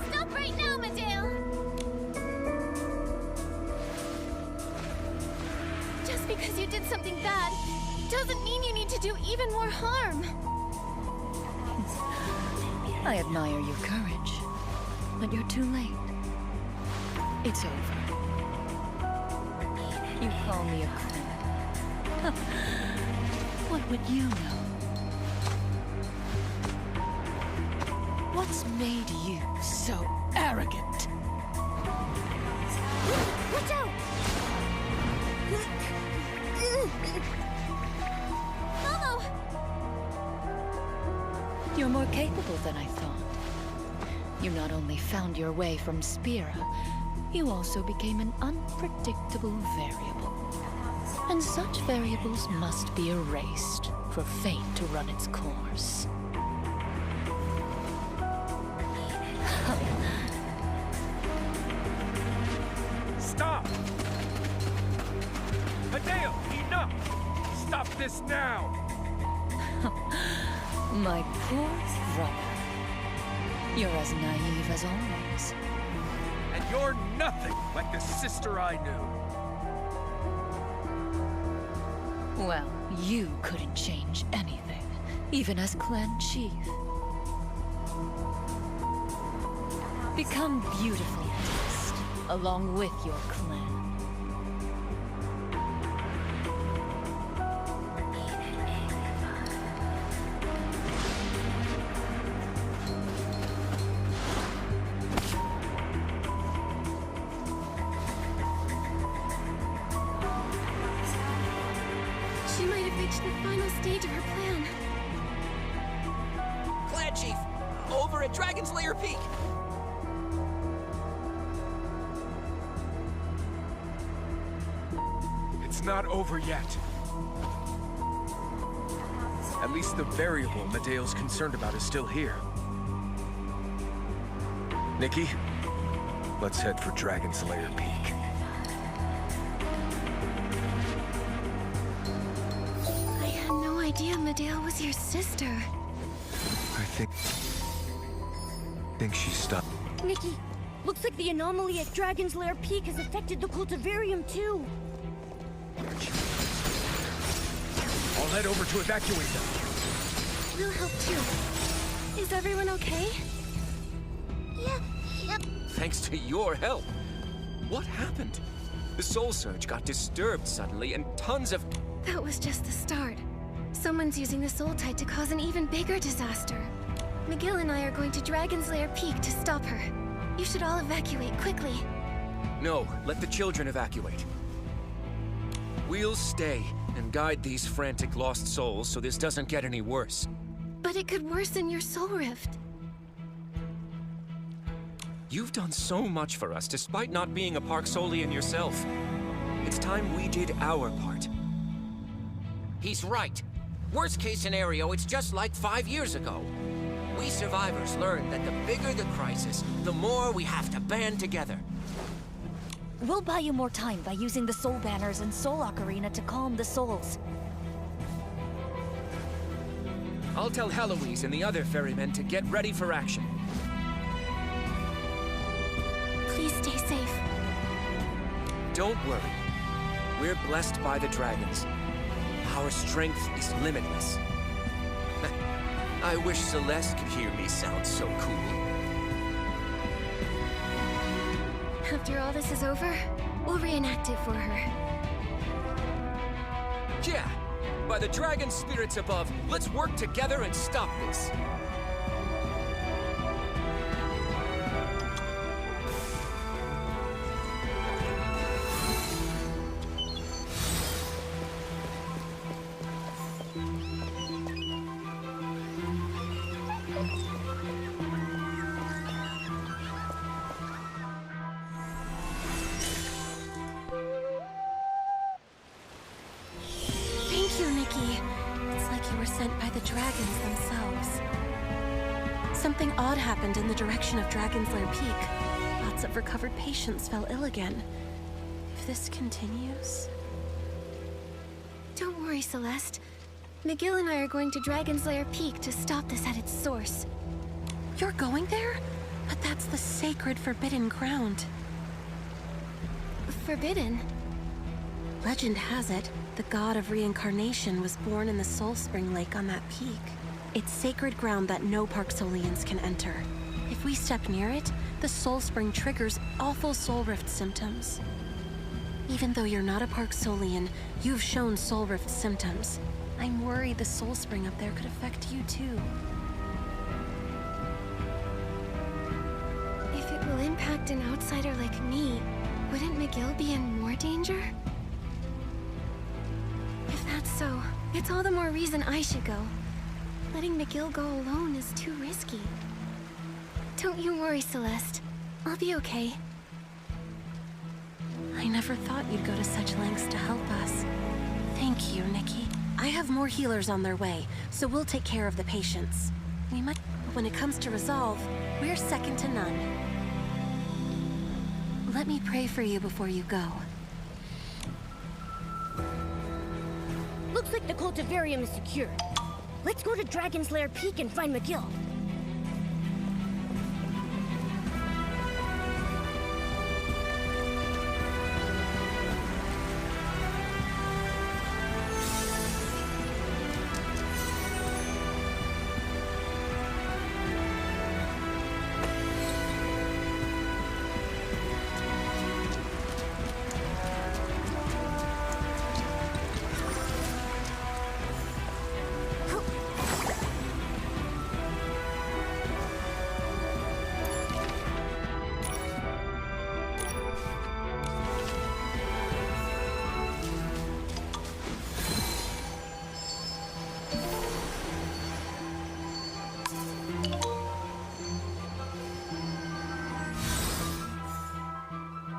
S11: Stop right now, Medael!
S2: Just because you did something bad doesn't mean you need to do even more harm.
S5: I admire your courage, but you're too late. It's over. You call me a friend. What would you know? What's made you so arrogant?
S1: Watch out!
S2: Momo!
S5: You're more capable than I thought. You not only found your way from Spira, you also became an unpredictable variable. And such variables must be erased for fate to run its course.
S9: Stop! Medael, enough! Stop this now!
S5: My poor brother. You're as naive as always.
S9: And you're nothing like the sister I knew.
S5: Well, you couldn't change anything, even as clan chief. Become beautiful, dust, along with your clan.
S2: She might have reached the final stage of her plan.
S4: Clan Chief, over at Dragon's Lair Peak.
S9: It's not over yet. At least the variable Medael's concerned about is still here. Nikki, let's head for Dragon's Lair Peak.
S2: I had no idea Medael was your sister.
S10: I think she stopped.
S1: Nikki, looks like the anomaly at Dragon's Lair Peak has affected the cultivarium too.
S9: I'll head over to evacuate them.
S2: We'll help too. Is everyone okay?
S11: Yep.
S4: Thanks to your help. What happened? The soul surge got disturbed suddenly and tons of...
S2: That was just the start. Someone's using the Soul Tide to cause an even bigger disaster. Miguel and I are going to Dragon's Lair Peak to stop her. You should all evacuate quickly.
S4: No, let the children evacuate. We'll stay and guide these frantic lost souls so this doesn't get any worse.
S2: But it could worsen your soul rift.
S4: You've done so much for us despite not being a parksolian yourself. It's time we did our part.
S12: He's right.
S4: Worst case scenario, it's just like 5 years ago. We survivors learned that the bigger the crisis, the more we have to band together.
S5: We'll buy you more time by using the soul banners and soul ocarina to calm the souls.
S4: I'll tell Heloise and the other ferrymen to get ready for action.
S2: Please stay safe.
S4: Don't worry. We're blessed by the dragons. Our strength is limitless. I wish Celeste could hear me sound so cool.
S2: After all this is over, we'll reenact it for her.
S4: Yeah! By the dragon spirits above, let's work together and stop this.
S3: Thank you, Nikki. It's like you were sent by the dragons themselves. Something odd happened in the direction of Dragon's Lair Peak. Lots of recovered patients fell ill again. If this continues...
S2: Don't worry, Celeste. McGill and I are going to Dragon's Lair Peak to stop this at its source.
S3: You're going there? But that's the sacred forbidden ground.
S2: Forbidden?
S3: Legend has it, the god of reincarnation was born in the Soul Spring Lake on that peak. It's sacred ground that no parksolians can enter. If we step near it, the Soul Spring triggers awful soul rift symptoms. Even though you're not a parksolian, you've shown soul rift symptoms. I'm worried the Soul Spring up there could affect you too.
S2: If it will impact an outsider like me, wouldn't McGill be in more danger? If that's so, it's all the more reason I should go. Letting McGill go alone is too risky. Don't you worry, Celeste. I'll be okay.
S3: I never thought you'd go to such lengths to help us. Thank you, Nikki. I have more healers on their way, so we'll take care of the patients. We might, but when it comes to resolve, we're second to none. Let me pray for you before you go.
S1: Looks like the cultivarium is secure. Let's go to Dragon's Lair Peak and find McGill.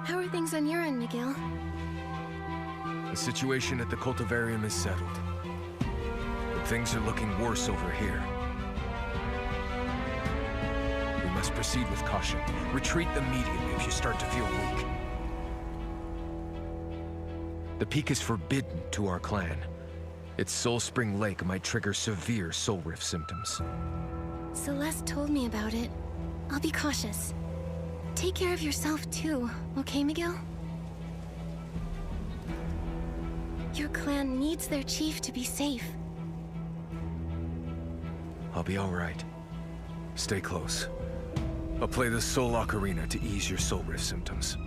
S2: How are things on your end, McGill?
S10: The situation at the cultivarium is settled. But things are looking worse over here. We must proceed with caution. Retreat immediately if you start to feel weak. The peak is forbidden to our clan. Its Soul Spring Lake might trigger severe soul rift symptoms.
S2: Celeste told me about it. I'll be cautious. Take care of yourself too, okay, McGill? Your clan needs their chief to be safe.
S10: I'll be all right. Stay close. I'll play the Soul Ocarina to ease your soul rift symptoms.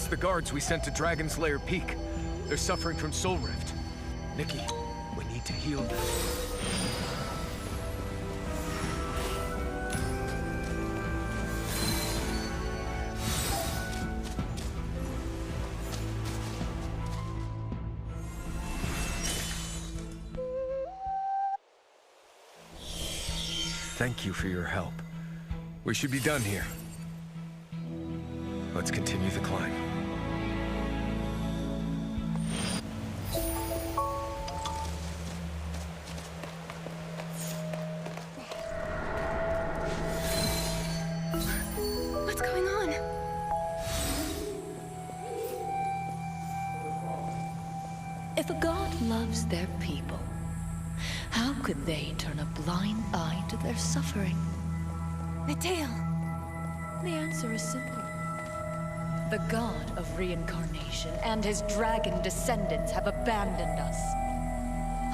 S10: It's the guards we sent to Dragon's Lair Peak. They're suffering from Soul Rift. Nikki, we need to heal them. Thank you for your help. We should be done here. Let's continue the climb.
S2: What's going on?
S5: If a god loves their people, how could they turn a blind eye to their suffering?
S2: Medael.
S5: The answer is simple. The god of reincarnation and his dragon descendants have abandoned us.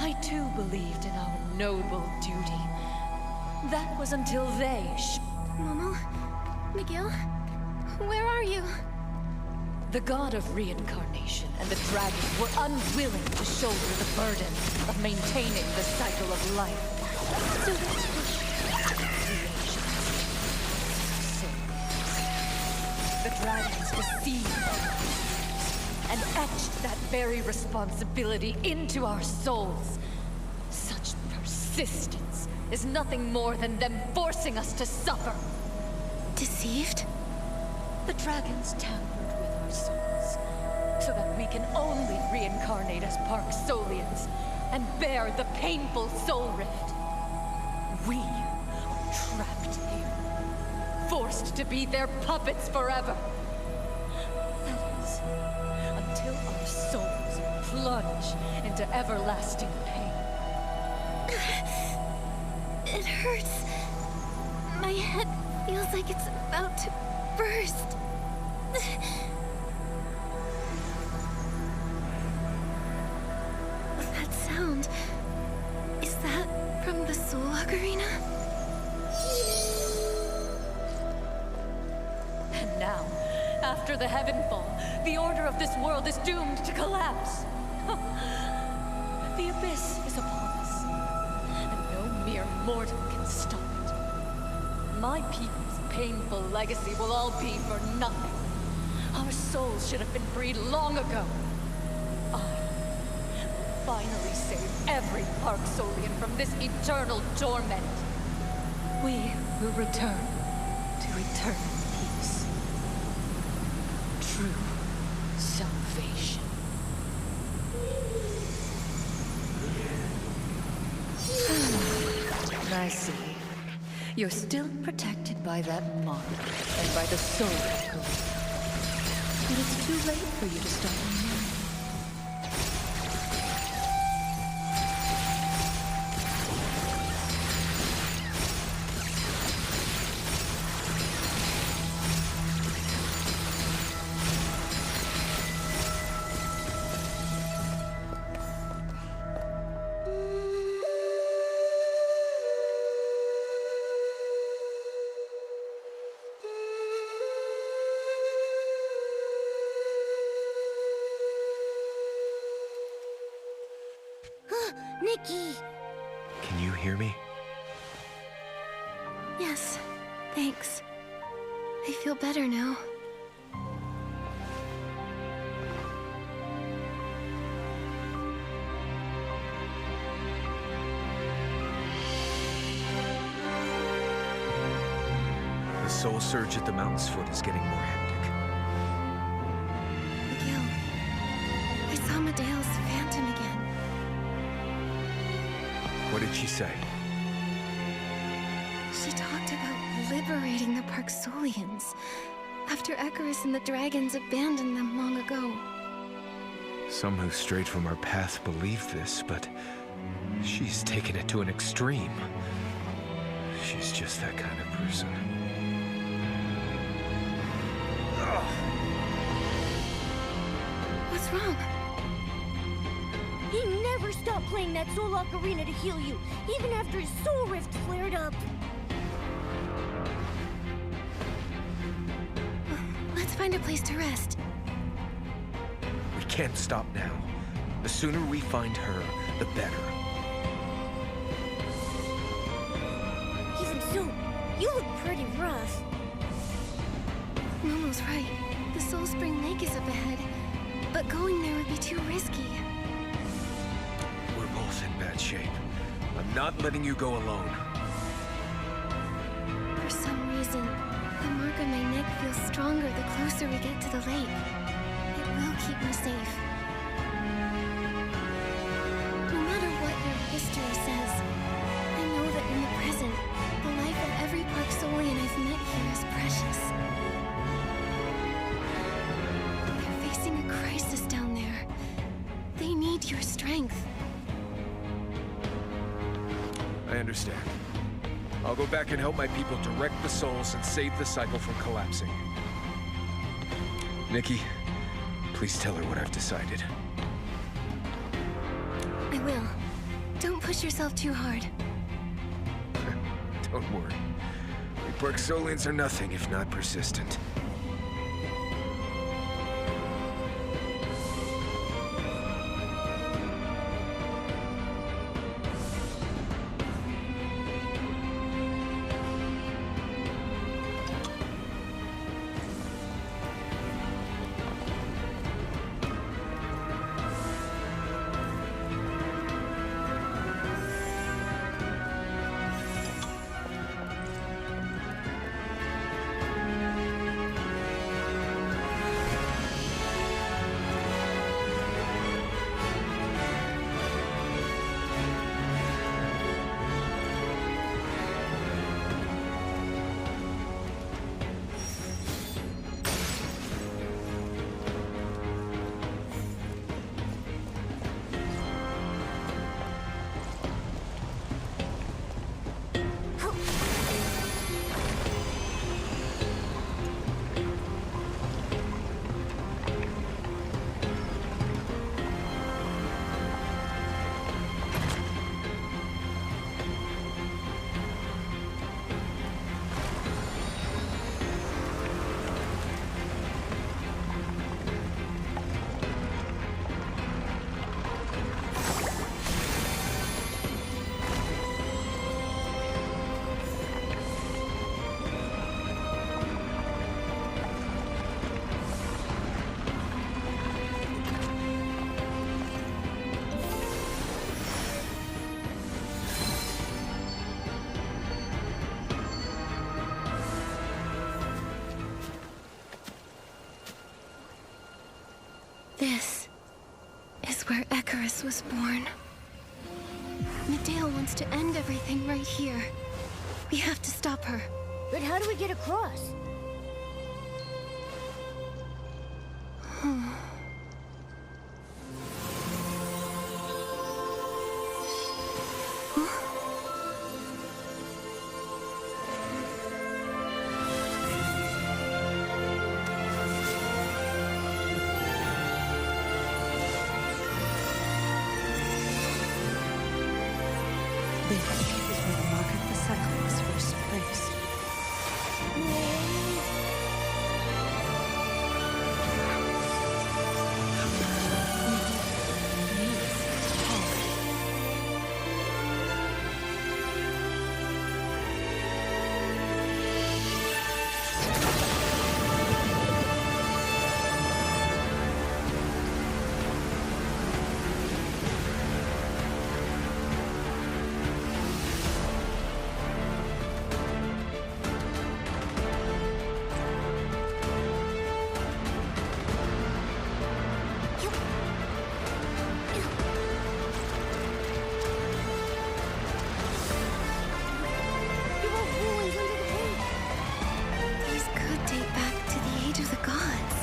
S5: I too believed in our noble duty. That was until they
S2: Momo? Miguel? Where are you?
S5: The god of reincarnation and the dragon were unwilling to shoulder the burden of maintaining the cycle of life. So they pushed creations. The dragons deceived us and etched that very responsibility into our souls. Such persistence is nothing more than them forcing us to suffer.
S2: Deceived?
S5: The dragons tampered with our souls, so that we can only reincarnate as parksolians and bear the painful soul rift. We are trapped here, forced to be their puppets forever. That is, until our souls plunge into everlasting pain.
S2: It hurts. My head feels like it's about to burst. That sound... is that from the Soul Ocarina?
S5: And now, after the Heavenfall, the order of this world is doomed to collapse. The abyss is upon us, and no mere mortal can stop it. My people's painful legacy will all be for nothing. Our souls should have been freed long ago. I will finally save every Parksolian from this eternal torment. We will return to eternal peace. True salvation. I see. You're still protected by that mark and by the soul code. But it's too late for you to stop me now.
S1: Nikki!
S10: Can you hear me?
S2: Yes, thanks. I feel better now.
S10: The soul surge at the mountain's foot is getting more hectic.
S2: Miguel, I saw Medael's phantom again.
S10: What did she say?
S2: She talked about liberating the Parksolians after Icarus and the dragons abandoned them long ago.
S10: Some who strayed from our path believe this, but she's taken it to an extreme. She's just that kind of person.
S2: What's wrong?
S1: He never stopped playing that Soul Ocarina to heal you, even after his Soul Rift flared up.
S2: Let's find a place to rest.
S10: can't stop now. The sooner we find her, the better.
S1: Even so, you look pretty rough.
S2: Momo's right. The Soul Spring Lake is up ahead, but going there would be too risky.
S10: We're both in bad shape. I'm not letting you go alone.
S2: For some reason, the mark on my neck feels stronger the closer we get to the lake. It will keep me safe. No matter what your history says, I know that in the present, the life of every parksolian I've met here is precious. They're facing a crisis down there. They need your strength.
S10: I understand. I'll go back and help my people direct the souls and save the cycle from collapsing. Nikki, please tell her what I've decided.
S2: I will. Don't push yourself too hard.
S10: Don't worry. We Parksolians are nothing if not persistent.
S2: This is where Icarus was born. Medael wants to end everything right here. We have to stop her.
S1: But how do we get across?
S5: This is where the mark of the cycle was first placed.
S2: These could date back to the age of the gods.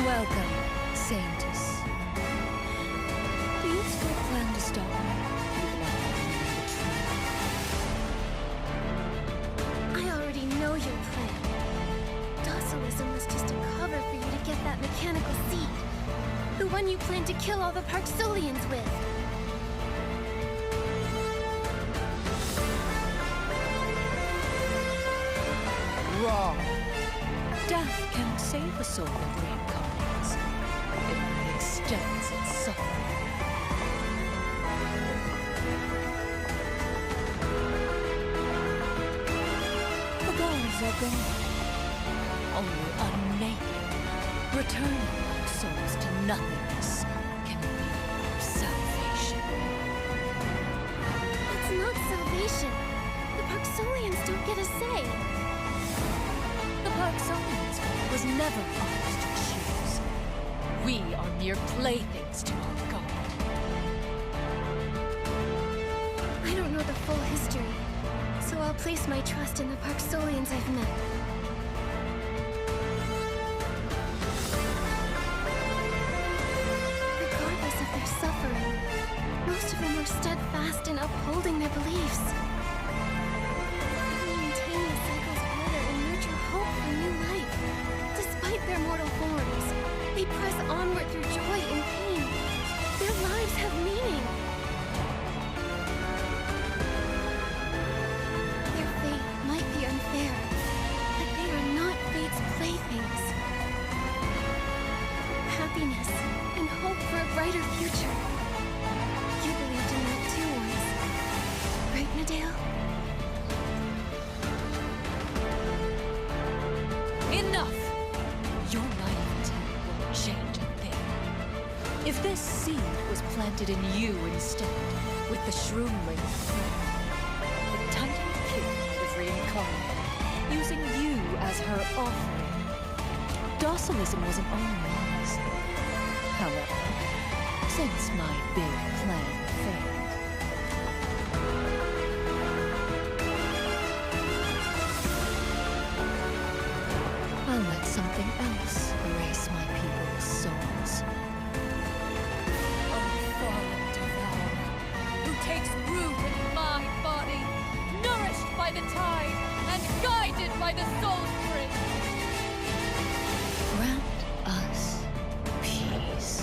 S5: Welcome, Saintess. Do you still plan to stop me, even after leaving the tree?
S2: I already that mechanical seed. The one you plan to kill all the Parksolians with.
S5: Wrong. Death can save a soul that reincarnates. It only extends its suffering. The gods are gone. Only unmaking, returning our souls to nothingness can be our salvation.
S2: That's not salvation. The Parksolians don't get a say.
S5: The Parksolians' fate was never ours to choose. We are mere playthings to our god.
S2: I don't know the full history, so I'll place my trust in the Parksolians I've met. Regardless of their suffering, most of them are steadfast in upholding their beliefs. They maintain the cycle's order and nurture hope for new life. Despite their mortal forms, they press onward through joy and pain. Their lives have meaning. Their fate might be unfair, but they are not fate's playthings. Happiness and hope for a brighter future. You believed in that too once, right, medael?
S5: Enough! Your naivety won't change a thing. If this seed was planted in you instead, with the shroomling thread, the Titan King might have reincarnated, using you as her offering. Docilism wasn't always. However, since my big plan failed, I'll let something else erase my people's souls. Oh, fallen devourer, who takes root in my body, nourished by the tide and guided by the soul spring. Grant us peace.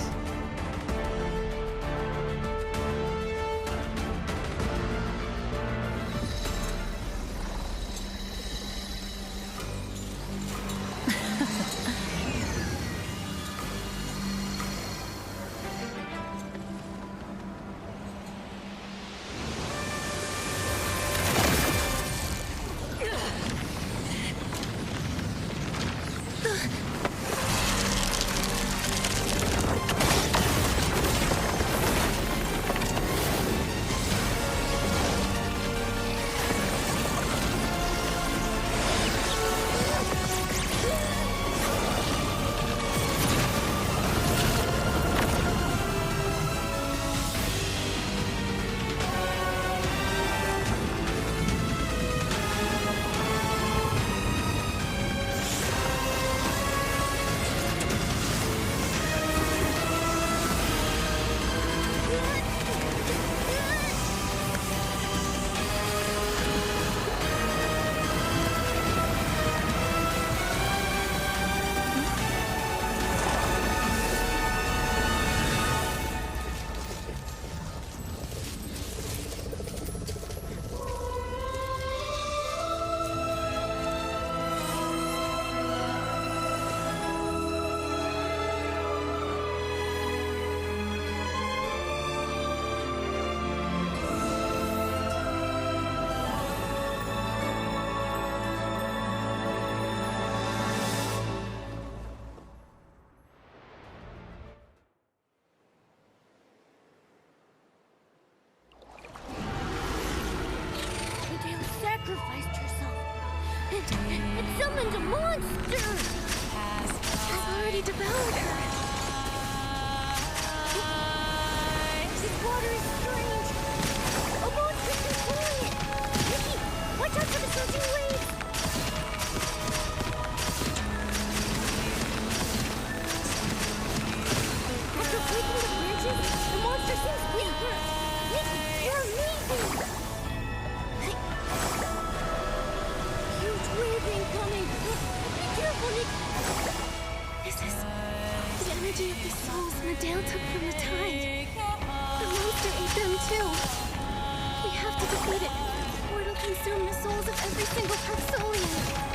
S1: Sacrificed herself and summoned a monster!
S2: Has already devoured her.
S1: This water is strange! A monster controlling it! Nikki, watch out for the surging waves! After breaking the branches, the monster seems weaker! Nikki, you're amazing! Huge wave incoming! Be careful, Nikki!
S2: This is energy of the souls medael took from the tide. The monster ate them too. We have to defeat it, or it'll consume the souls of every single parksolian.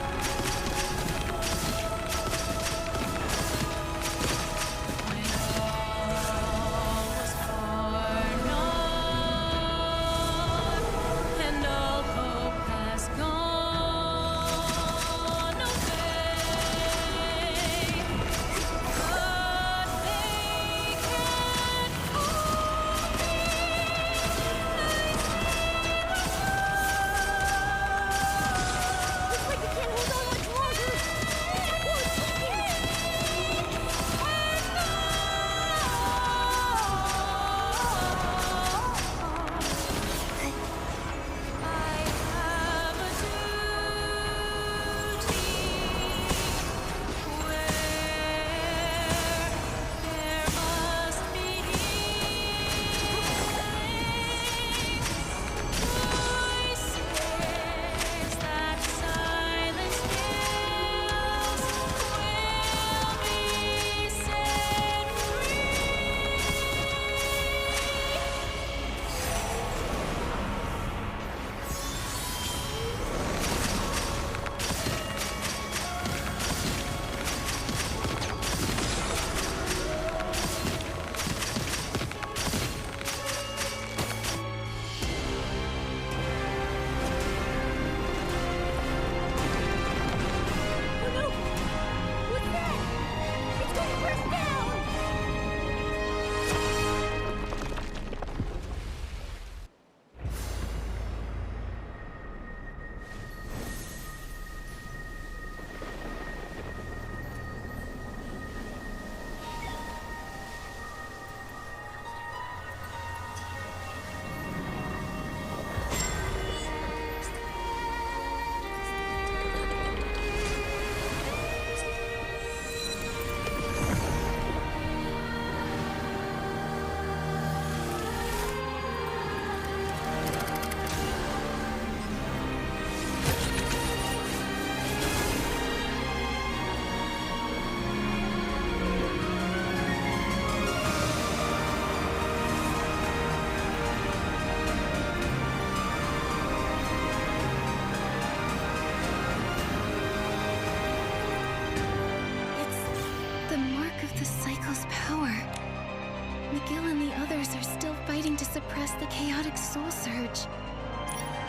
S2: To suppress the chaotic soul surge.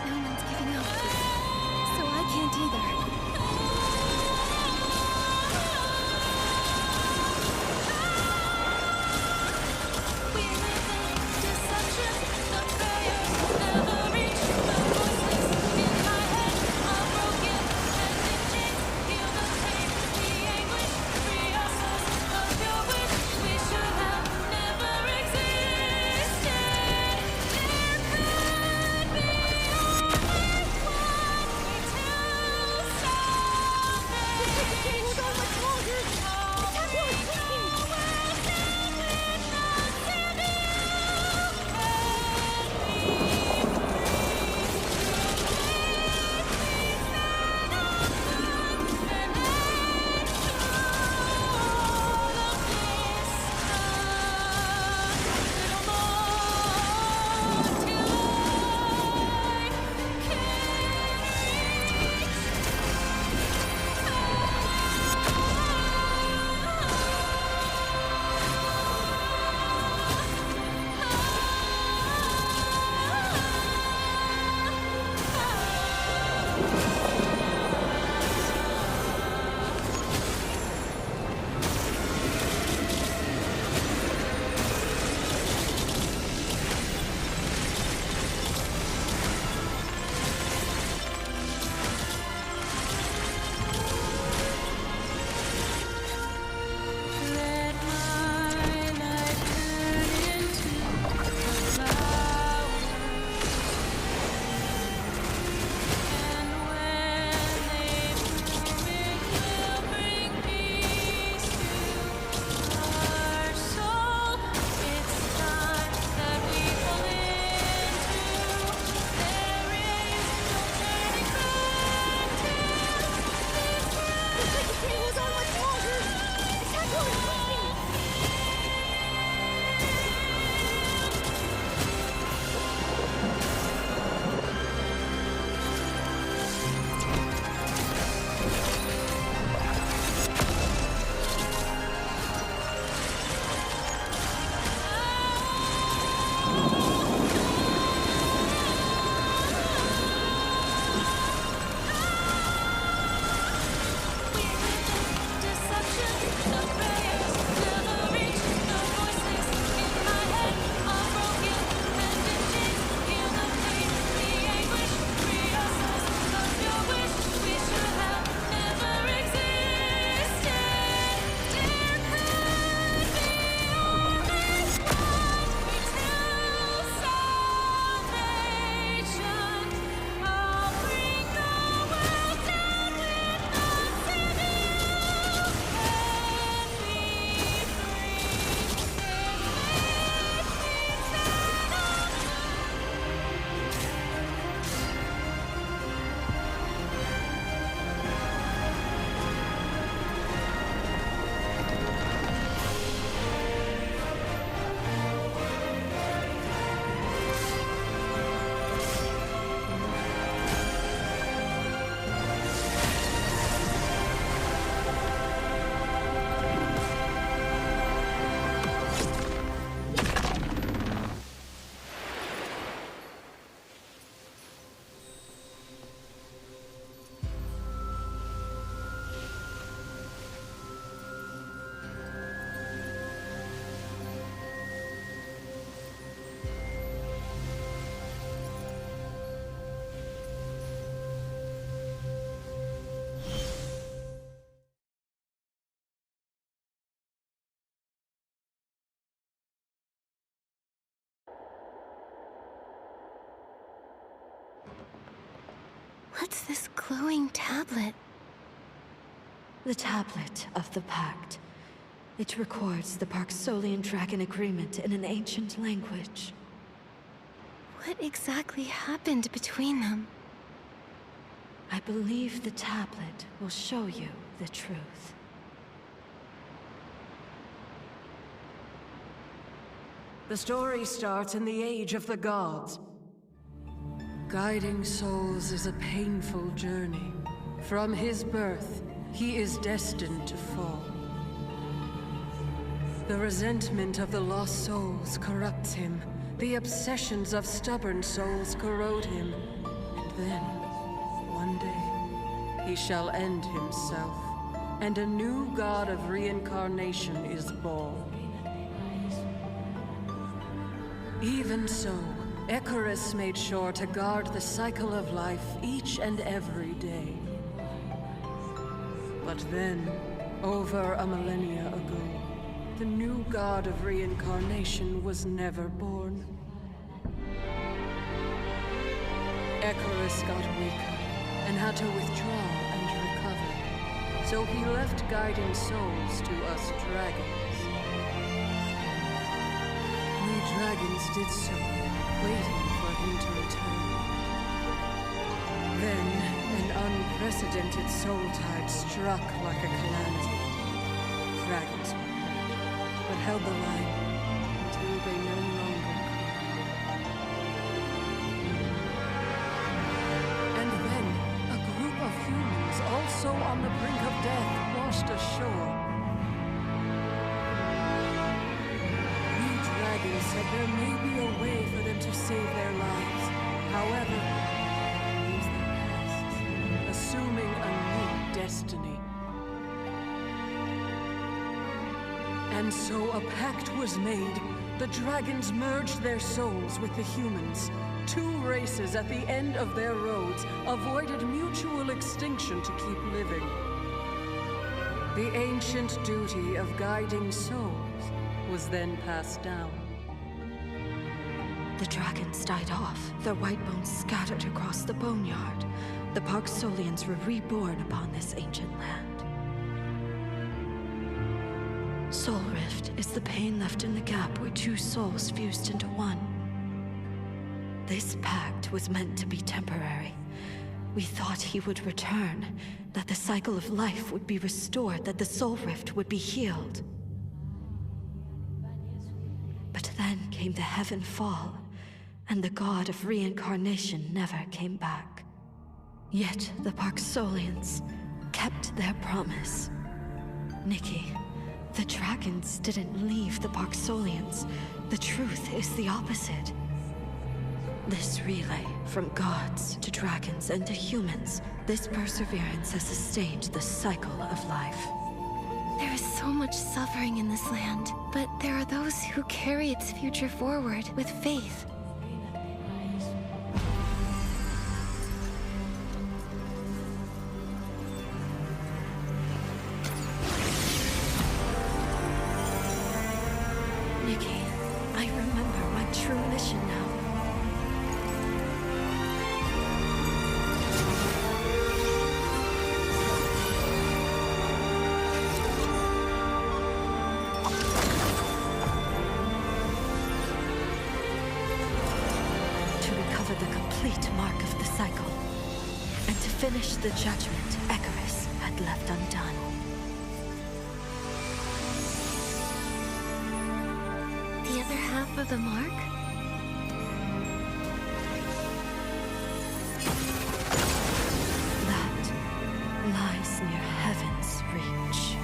S2: No one's giving up, so I can't either. What's this glowing tablet?
S6: The tablet of the pact. It records the Parksolian Dragon Agreement in an ancient language.
S2: What exactly happened between them?
S6: I believe the tablet will show you the truth.
S12: The story starts in the Age of the Gods.
S8: Guiding souls is a painful journey. From his birth, he is destined to fall. The resentment of the lost souls corrupts him. The obsessions of stubborn souls corrode him. And then, one day, he shall end himself, and a new god of reincarnation is born. Even so, Icarus made sure to guard the cycle of life each and every day. But then, over a millennia ago, the new god of reincarnation was never born. Icarus got weaker and had to withdraw and recover. So he left guiding souls to us dragons. We dragons did so, waiting for him to return. Then, an unprecedented soul tide struck like a calamity. Dragons but held the line until they no longer could. And then, a group of humans, also on the brink of death, washed ashore. We dragons said there may be a way for them to save their lives. However, they used their pasts, assuming a new destiny. And so a pact was made. The dragons merged their souls with the humans. Two races at the end of their roads avoided mutual extinction to keep living. The ancient duty of guiding souls was then passed down.
S6: The dragons died off, their white bones scattered across the boneyard. The Parksolians were reborn upon this ancient land. Soul Rift is the pain left in the gap where two souls fused into one. This pact was meant to be temporary. We thought he would return, that the cycle of life would be restored, that the Soul Rift would be healed. But then came the Heaven Fall, and the god of reincarnation never came back. Yet the Parksolians kept their promise. Nikki, the dragons didn't leave the Parksolians. The truth is the opposite. This relay, from gods to dragons and to humans, this perseverance has sustained the cycle of life.
S2: There is so much suffering in this land, but there are those who carry its future forward with faith.
S6: Nikki, I remember my true mission now. To recover the complete mark of the cycle, and to finish the judgment Icarus had left undone.
S2: The other half of the mark?
S6: That lies near heaven's reach.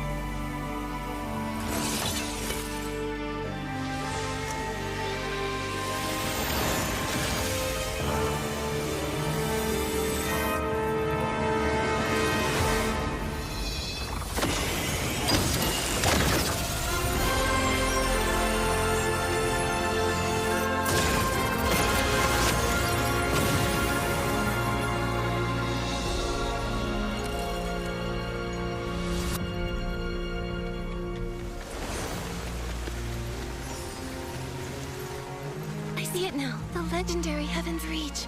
S2: I see it now. The legendary Heaven's Reach.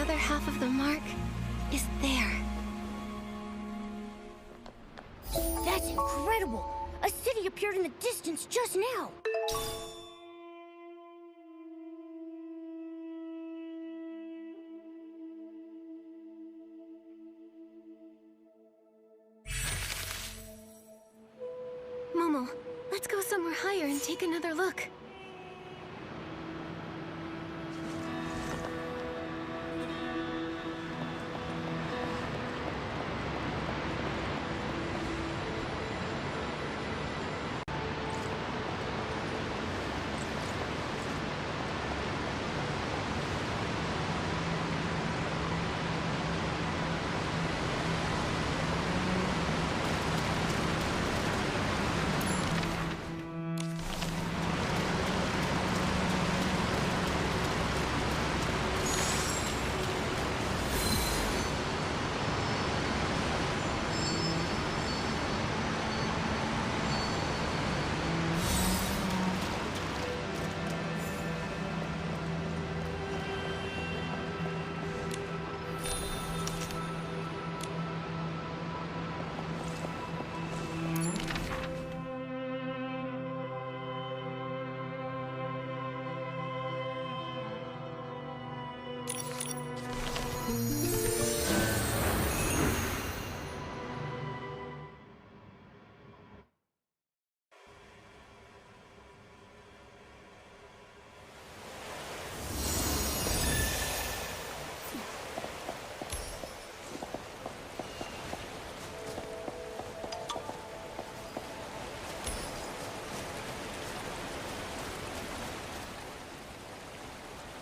S2: other half of the mark is there.
S1: That's incredible! A city appeared in the distance just now!
S2: Momo, let's go somewhere higher and take another look.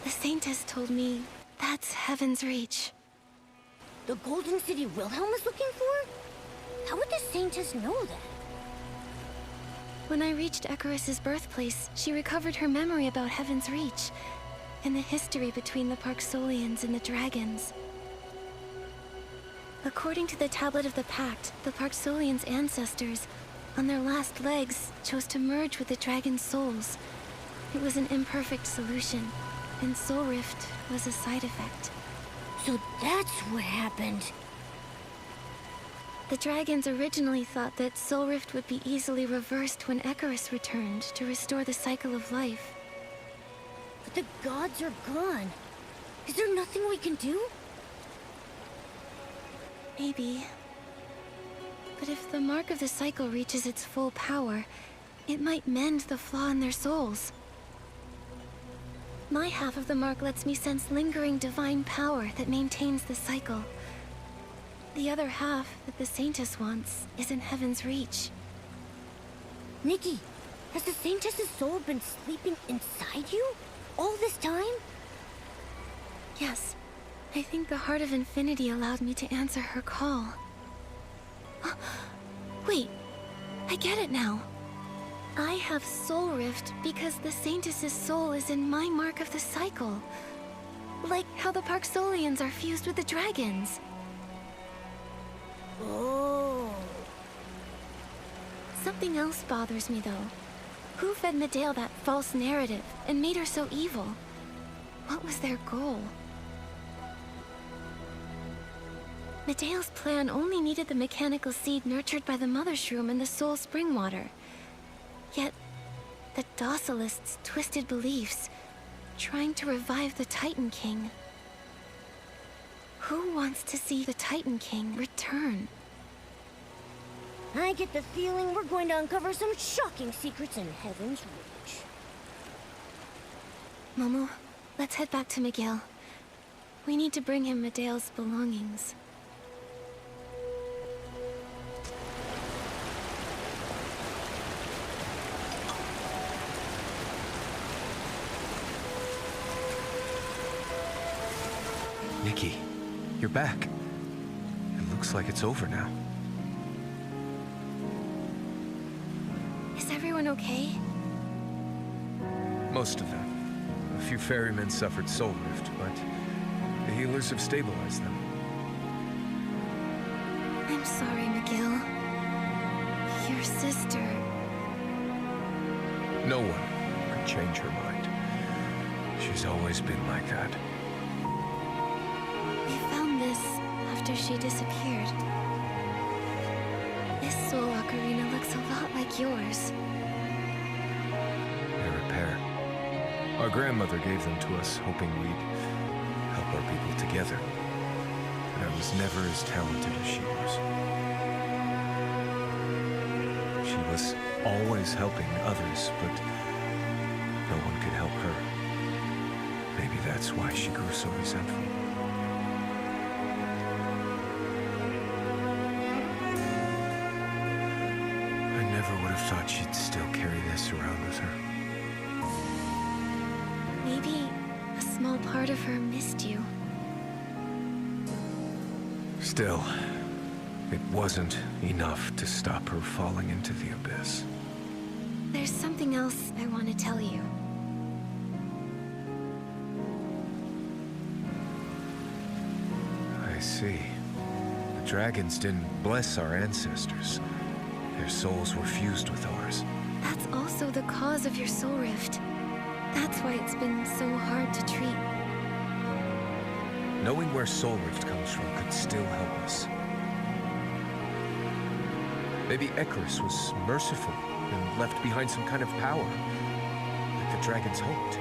S2: The Saintess told me that's Heaven's Reach.
S1: The Golden City Wilhelm is looking for? How would the Saintess know that?
S2: When I reached Icarus's birthplace, she recovered her memory about Heaven's Reach and the history between the Parksolians and the dragons. According to the Tablet of the Pact, the Parksolians' ancestors, on their last legs, chose to merge with the dragon's souls. It was an imperfect solution, and Soul Rift was a side effect.
S1: So that's what happened.
S2: The dragons originally thought that Soul Rift would be easily reversed when Icarus returned to restore the cycle of life.
S1: But the gods are gone. Is there nothing we can do?
S2: Maybe. But if the mark of the cycle reaches its full power, it might mend the flaw in their souls. My half of the mark lets me sense lingering divine power that maintains the cycle. The other half that the Saintess wants is in Heaven's Reach.
S1: Nikki, has the Saintess's soul been sleeping inside you all this time?
S2: Yes. I think the Heart of Infinity allowed me to answer her call. Wait, I get it now. I have Soul Rift because the Saintess's soul is in my mark of the cycle. Like how the Parksolians are fused with the dragons.
S1: Oh.
S2: Something else bothers me, though. Who fed medael that false narrative and made her so evil? What was their goal? medael's plan only needed the mechanical seed nurtured by the Mother Shroom and the Soul Spring Water. Yet, the Docilists' twisted beliefs, trying to revive the Titan King. Who wants to see the Titan King return?
S1: I get the feeling we're going to uncover some shocking secrets in Heaven's Reach.
S2: Momo, let's head back to Miguel. We need to bring him medael's belongings.
S10: Nikki, you're back. It looks like it's over now.
S2: Is everyone okay?
S10: Most of them. A few ferrymen suffered soul rift, but the healers have stabilized them.
S2: I'm sorry, Miguel. Your sister...
S10: No one could change her mind. She's always been like that.
S2: after she disappeared. This soul ocarina looks a lot like yours.
S10: They're a pair. Our grandmother gave them to us, hoping we'd help our people together. And I was never as talented as she was. She was always helping others, but no one could help her. Maybe that's why she grew so resentful. I never would have thought she'd still carry this around with her.
S2: Maybe a small part of her missed you.
S10: Still, it wasn't enough to stop her falling into the abyss.
S2: There's something else I want to tell you.
S10: I see. The dragons didn't bless our ancestors. Their souls were fused with ours.
S2: That's also the cause of your soul rift. That's why it's been so hard to treat.
S10: Knowing where Soul Rift comes from could still help us. Maybe Icarus was merciful and left behind some kind of power, like the dragons hoped.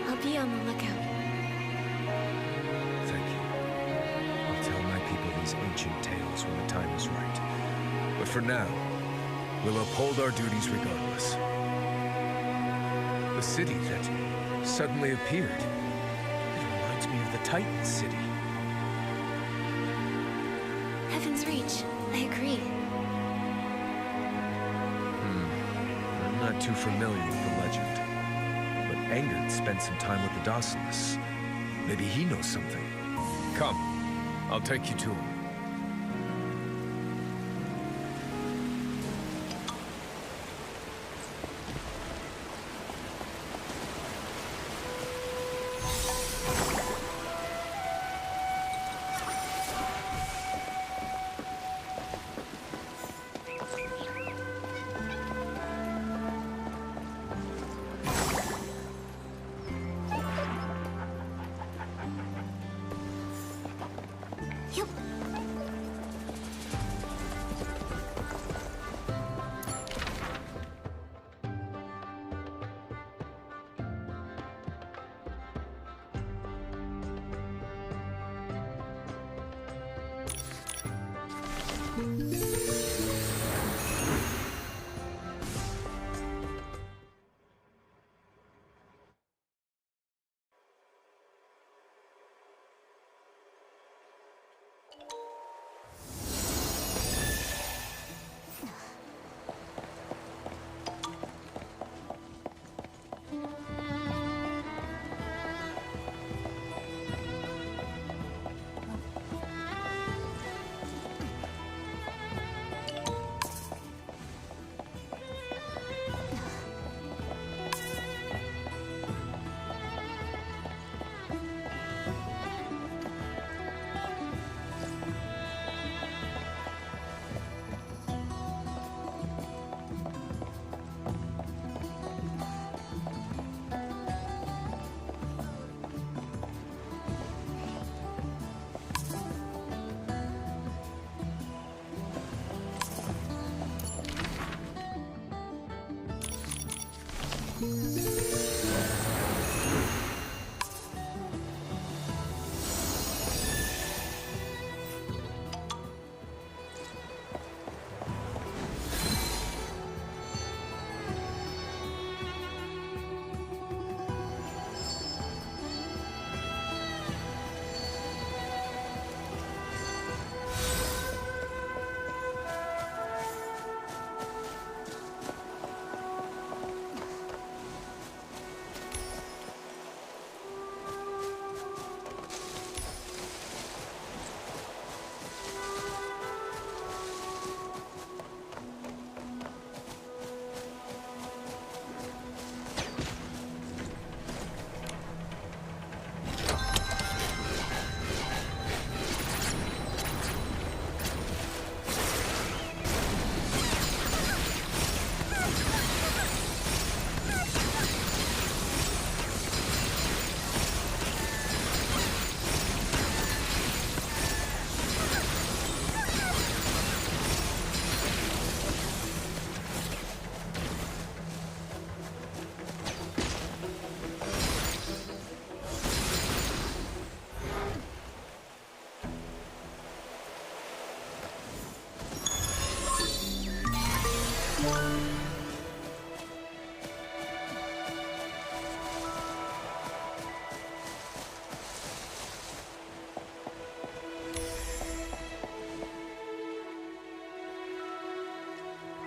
S2: I'll be on the lookout.
S10: Thank you. I'll tell my people these ancient tales when the time is right. But for now, we'll uphold our duties regardless. The city that suddenly appeared. It reminds me of the Titan City.
S2: Heaven's Reach. I agree.
S10: I'm not too familiar with the legend. But Engard spent some time with the Dawsoness. Maybe he knows something. Come, I'll take you to him.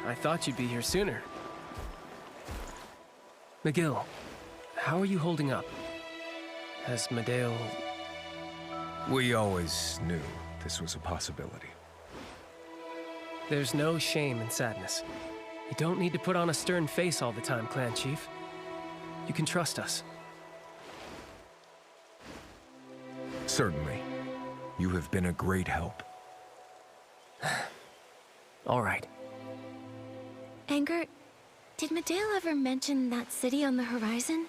S7: I thought you'd be here sooner. McGill, how are you holding up? Has medael...
S10: We always knew this was a possibility.
S7: There's no shame in sadness. You don't need to put on a stern face all the time, Clan Chief. You can trust us.
S10: Certainly. You have been a great help.
S7: All right.
S2: Anger, did medael ever mention that city on the horizon?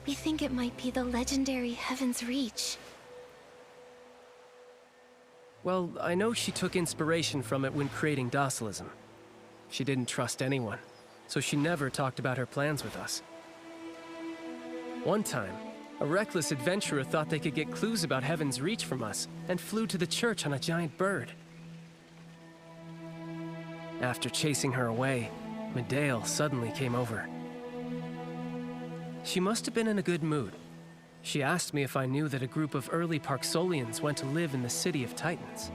S2: We think it might be the legendary Heaven's Reach.
S7: Well, I know she took inspiration from it when creating docilism. She didn't trust anyone, so she never talked about her plans with us. One time, a reckless adventurer thought they could get clues about Heaven's Reach from us and flew to the church on a giant bird. After chasing her away, medael suddenly came over. She must have been in a good mood. She asked me if I knew that a group of early Parksolians went to live in the City of Titans.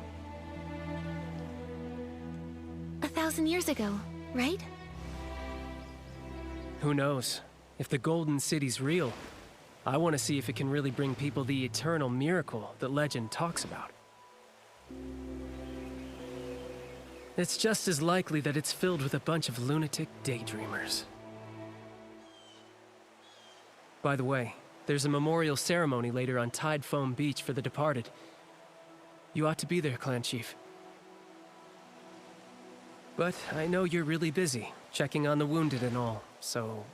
S2: 1,000 years ago, right?
S7: Who knows? If the Golden City's real, I want to see if it can really bring people the eternal miracle that legend talks about. It's just as likely that it's filled with a bunch of lunatic daydreamers. By the way, there's a memorial ceremony later on Tide Foam Beach for the departed. You ought to be there, Clan Chief. But I know you're really busy, checking on the wounded and all, so...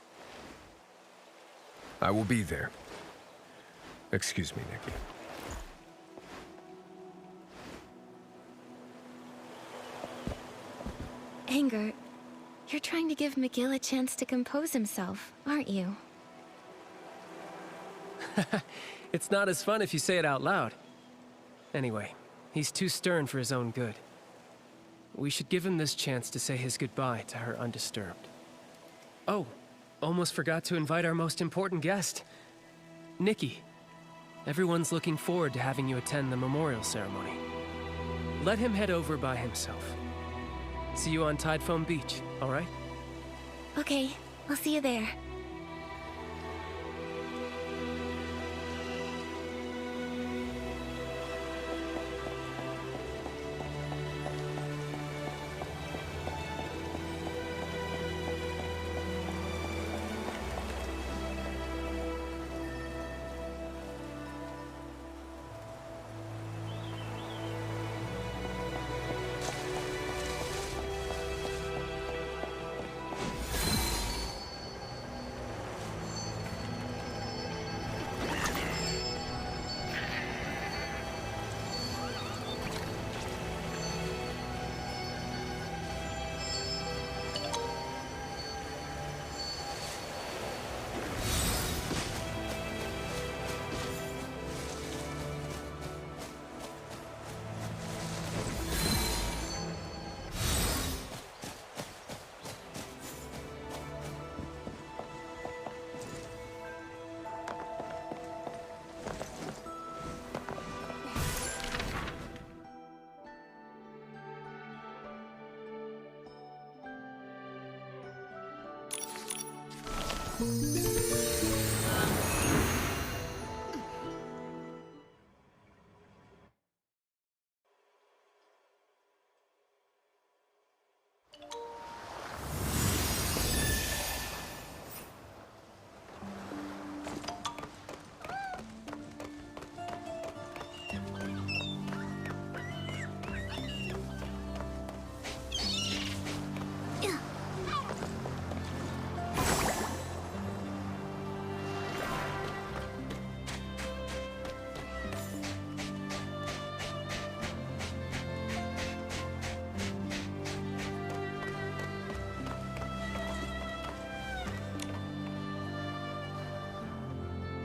S10: I will be there. Excuse me, Nikki.
S2: Anger, you're trying to give McGill a chance to compose himself, aren't you?
S7: It's not as fun if you say it out loud. Anyway, he's too stern for his own good. We should give him this chance to say his goodbye to her undisturbed. Oh, almost forgot to invite our most important guest, Nikki. Everyone's looking forward to having you attend the memorial ceremony. Let him head over by himself. See you on Tide Foam Beach, all right?
S2: Okay, I'll see you there.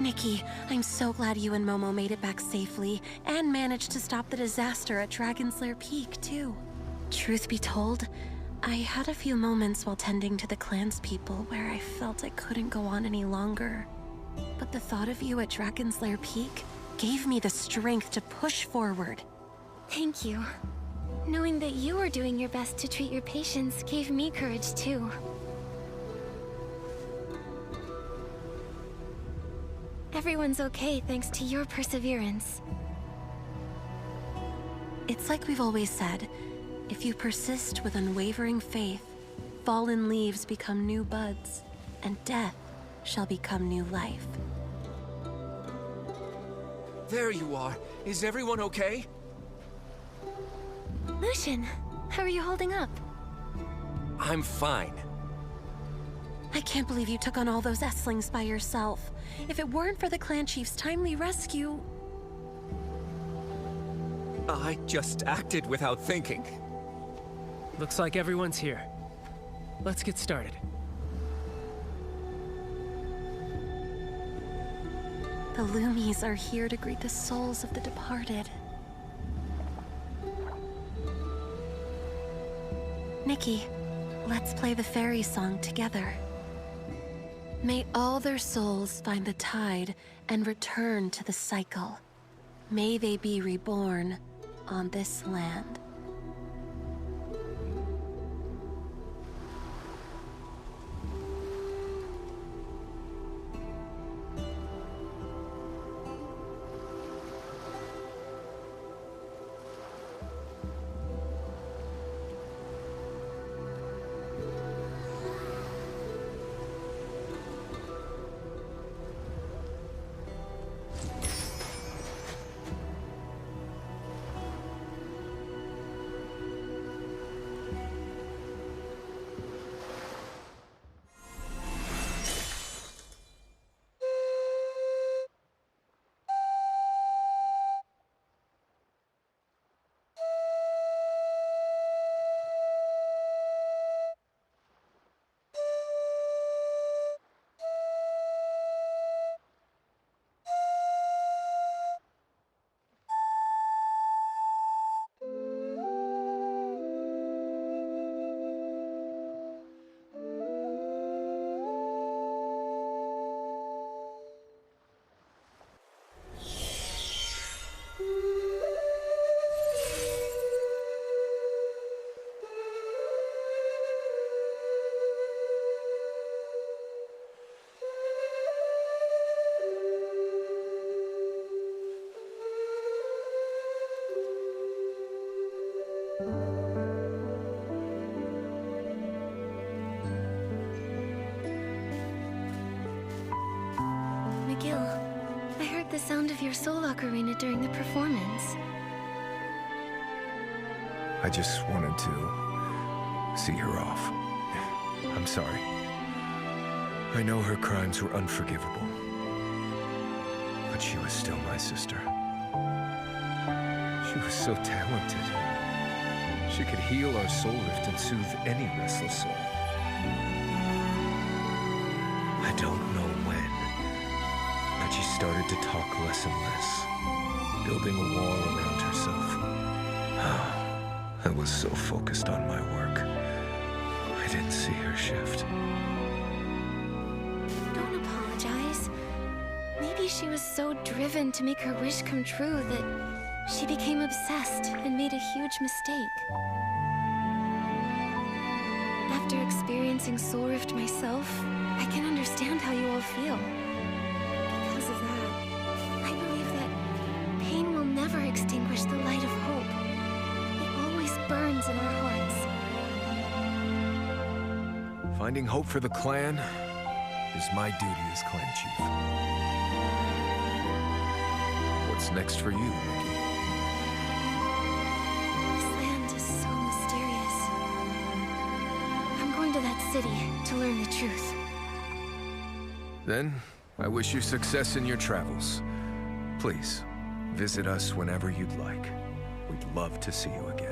S3: Nikki, I'm so glad you and Momo made it back safely, and managed to stop the disaster at Dragonslayer Peak, too. Truth be told, I had a few moments while tending to the clanspeople where I felt I couldn't go on any longer. But the thought of you at Dragonslayer Peak gave me the strength to push forward.
S2: Thank you. Knowing that you were doing your best to treat your patients gave me courage too. Everyone's okay thanks to your perseverance.
S3: It's like we've always said, if you persist with unwavering faith, fallen leaves become new buds, and death shall become new life.
S4: There you are. Is everyone okay?
S2: Lucian, how are you holding up?
S4: I'm fine.
S3: I can't believe you took on all those Esslings by yourself. If it weren't for the clan chief's timely rescue...
S4: I just acted without thinking.
S7: Looks like everyone's here. Let's get started.
S3: The Lumies are here to greet the souls of the departed. Nikki, let's play the fairy song together. May all their souls find the tide and return to the cycle. May they be reborn on this land.
S2: I heard the sound of your soul ocarina during the performance.
S10: I just wanted to see her off. I'm sorry. I know her crimes were unforgivable, but she was still my sister. She was so talented. She could heal our soul rift and soothe any restless soul. I don't know when, but she started to talk less and less, building a wall around herself. I was so focused on my work, I didn't see her shift.
S2: Don't apologize. Maybe she was so driven to make her wish come true that she became obsessed and made a huge mistake. After experiencing Soul Rift myself, I can understand how you all feel. Because of that, I believe that pain will never extinguish the light of hope. It always burns in our hearts.
S10: Finding hope for the clan is my duty as clan chief. What's next for you, Nikki?
S2: This land is so mysterious. I'm going to that city to learn the truth.
S10: Then, I wish you success in your travels. Please, visit us whenever you'd like. We'd love to see you again.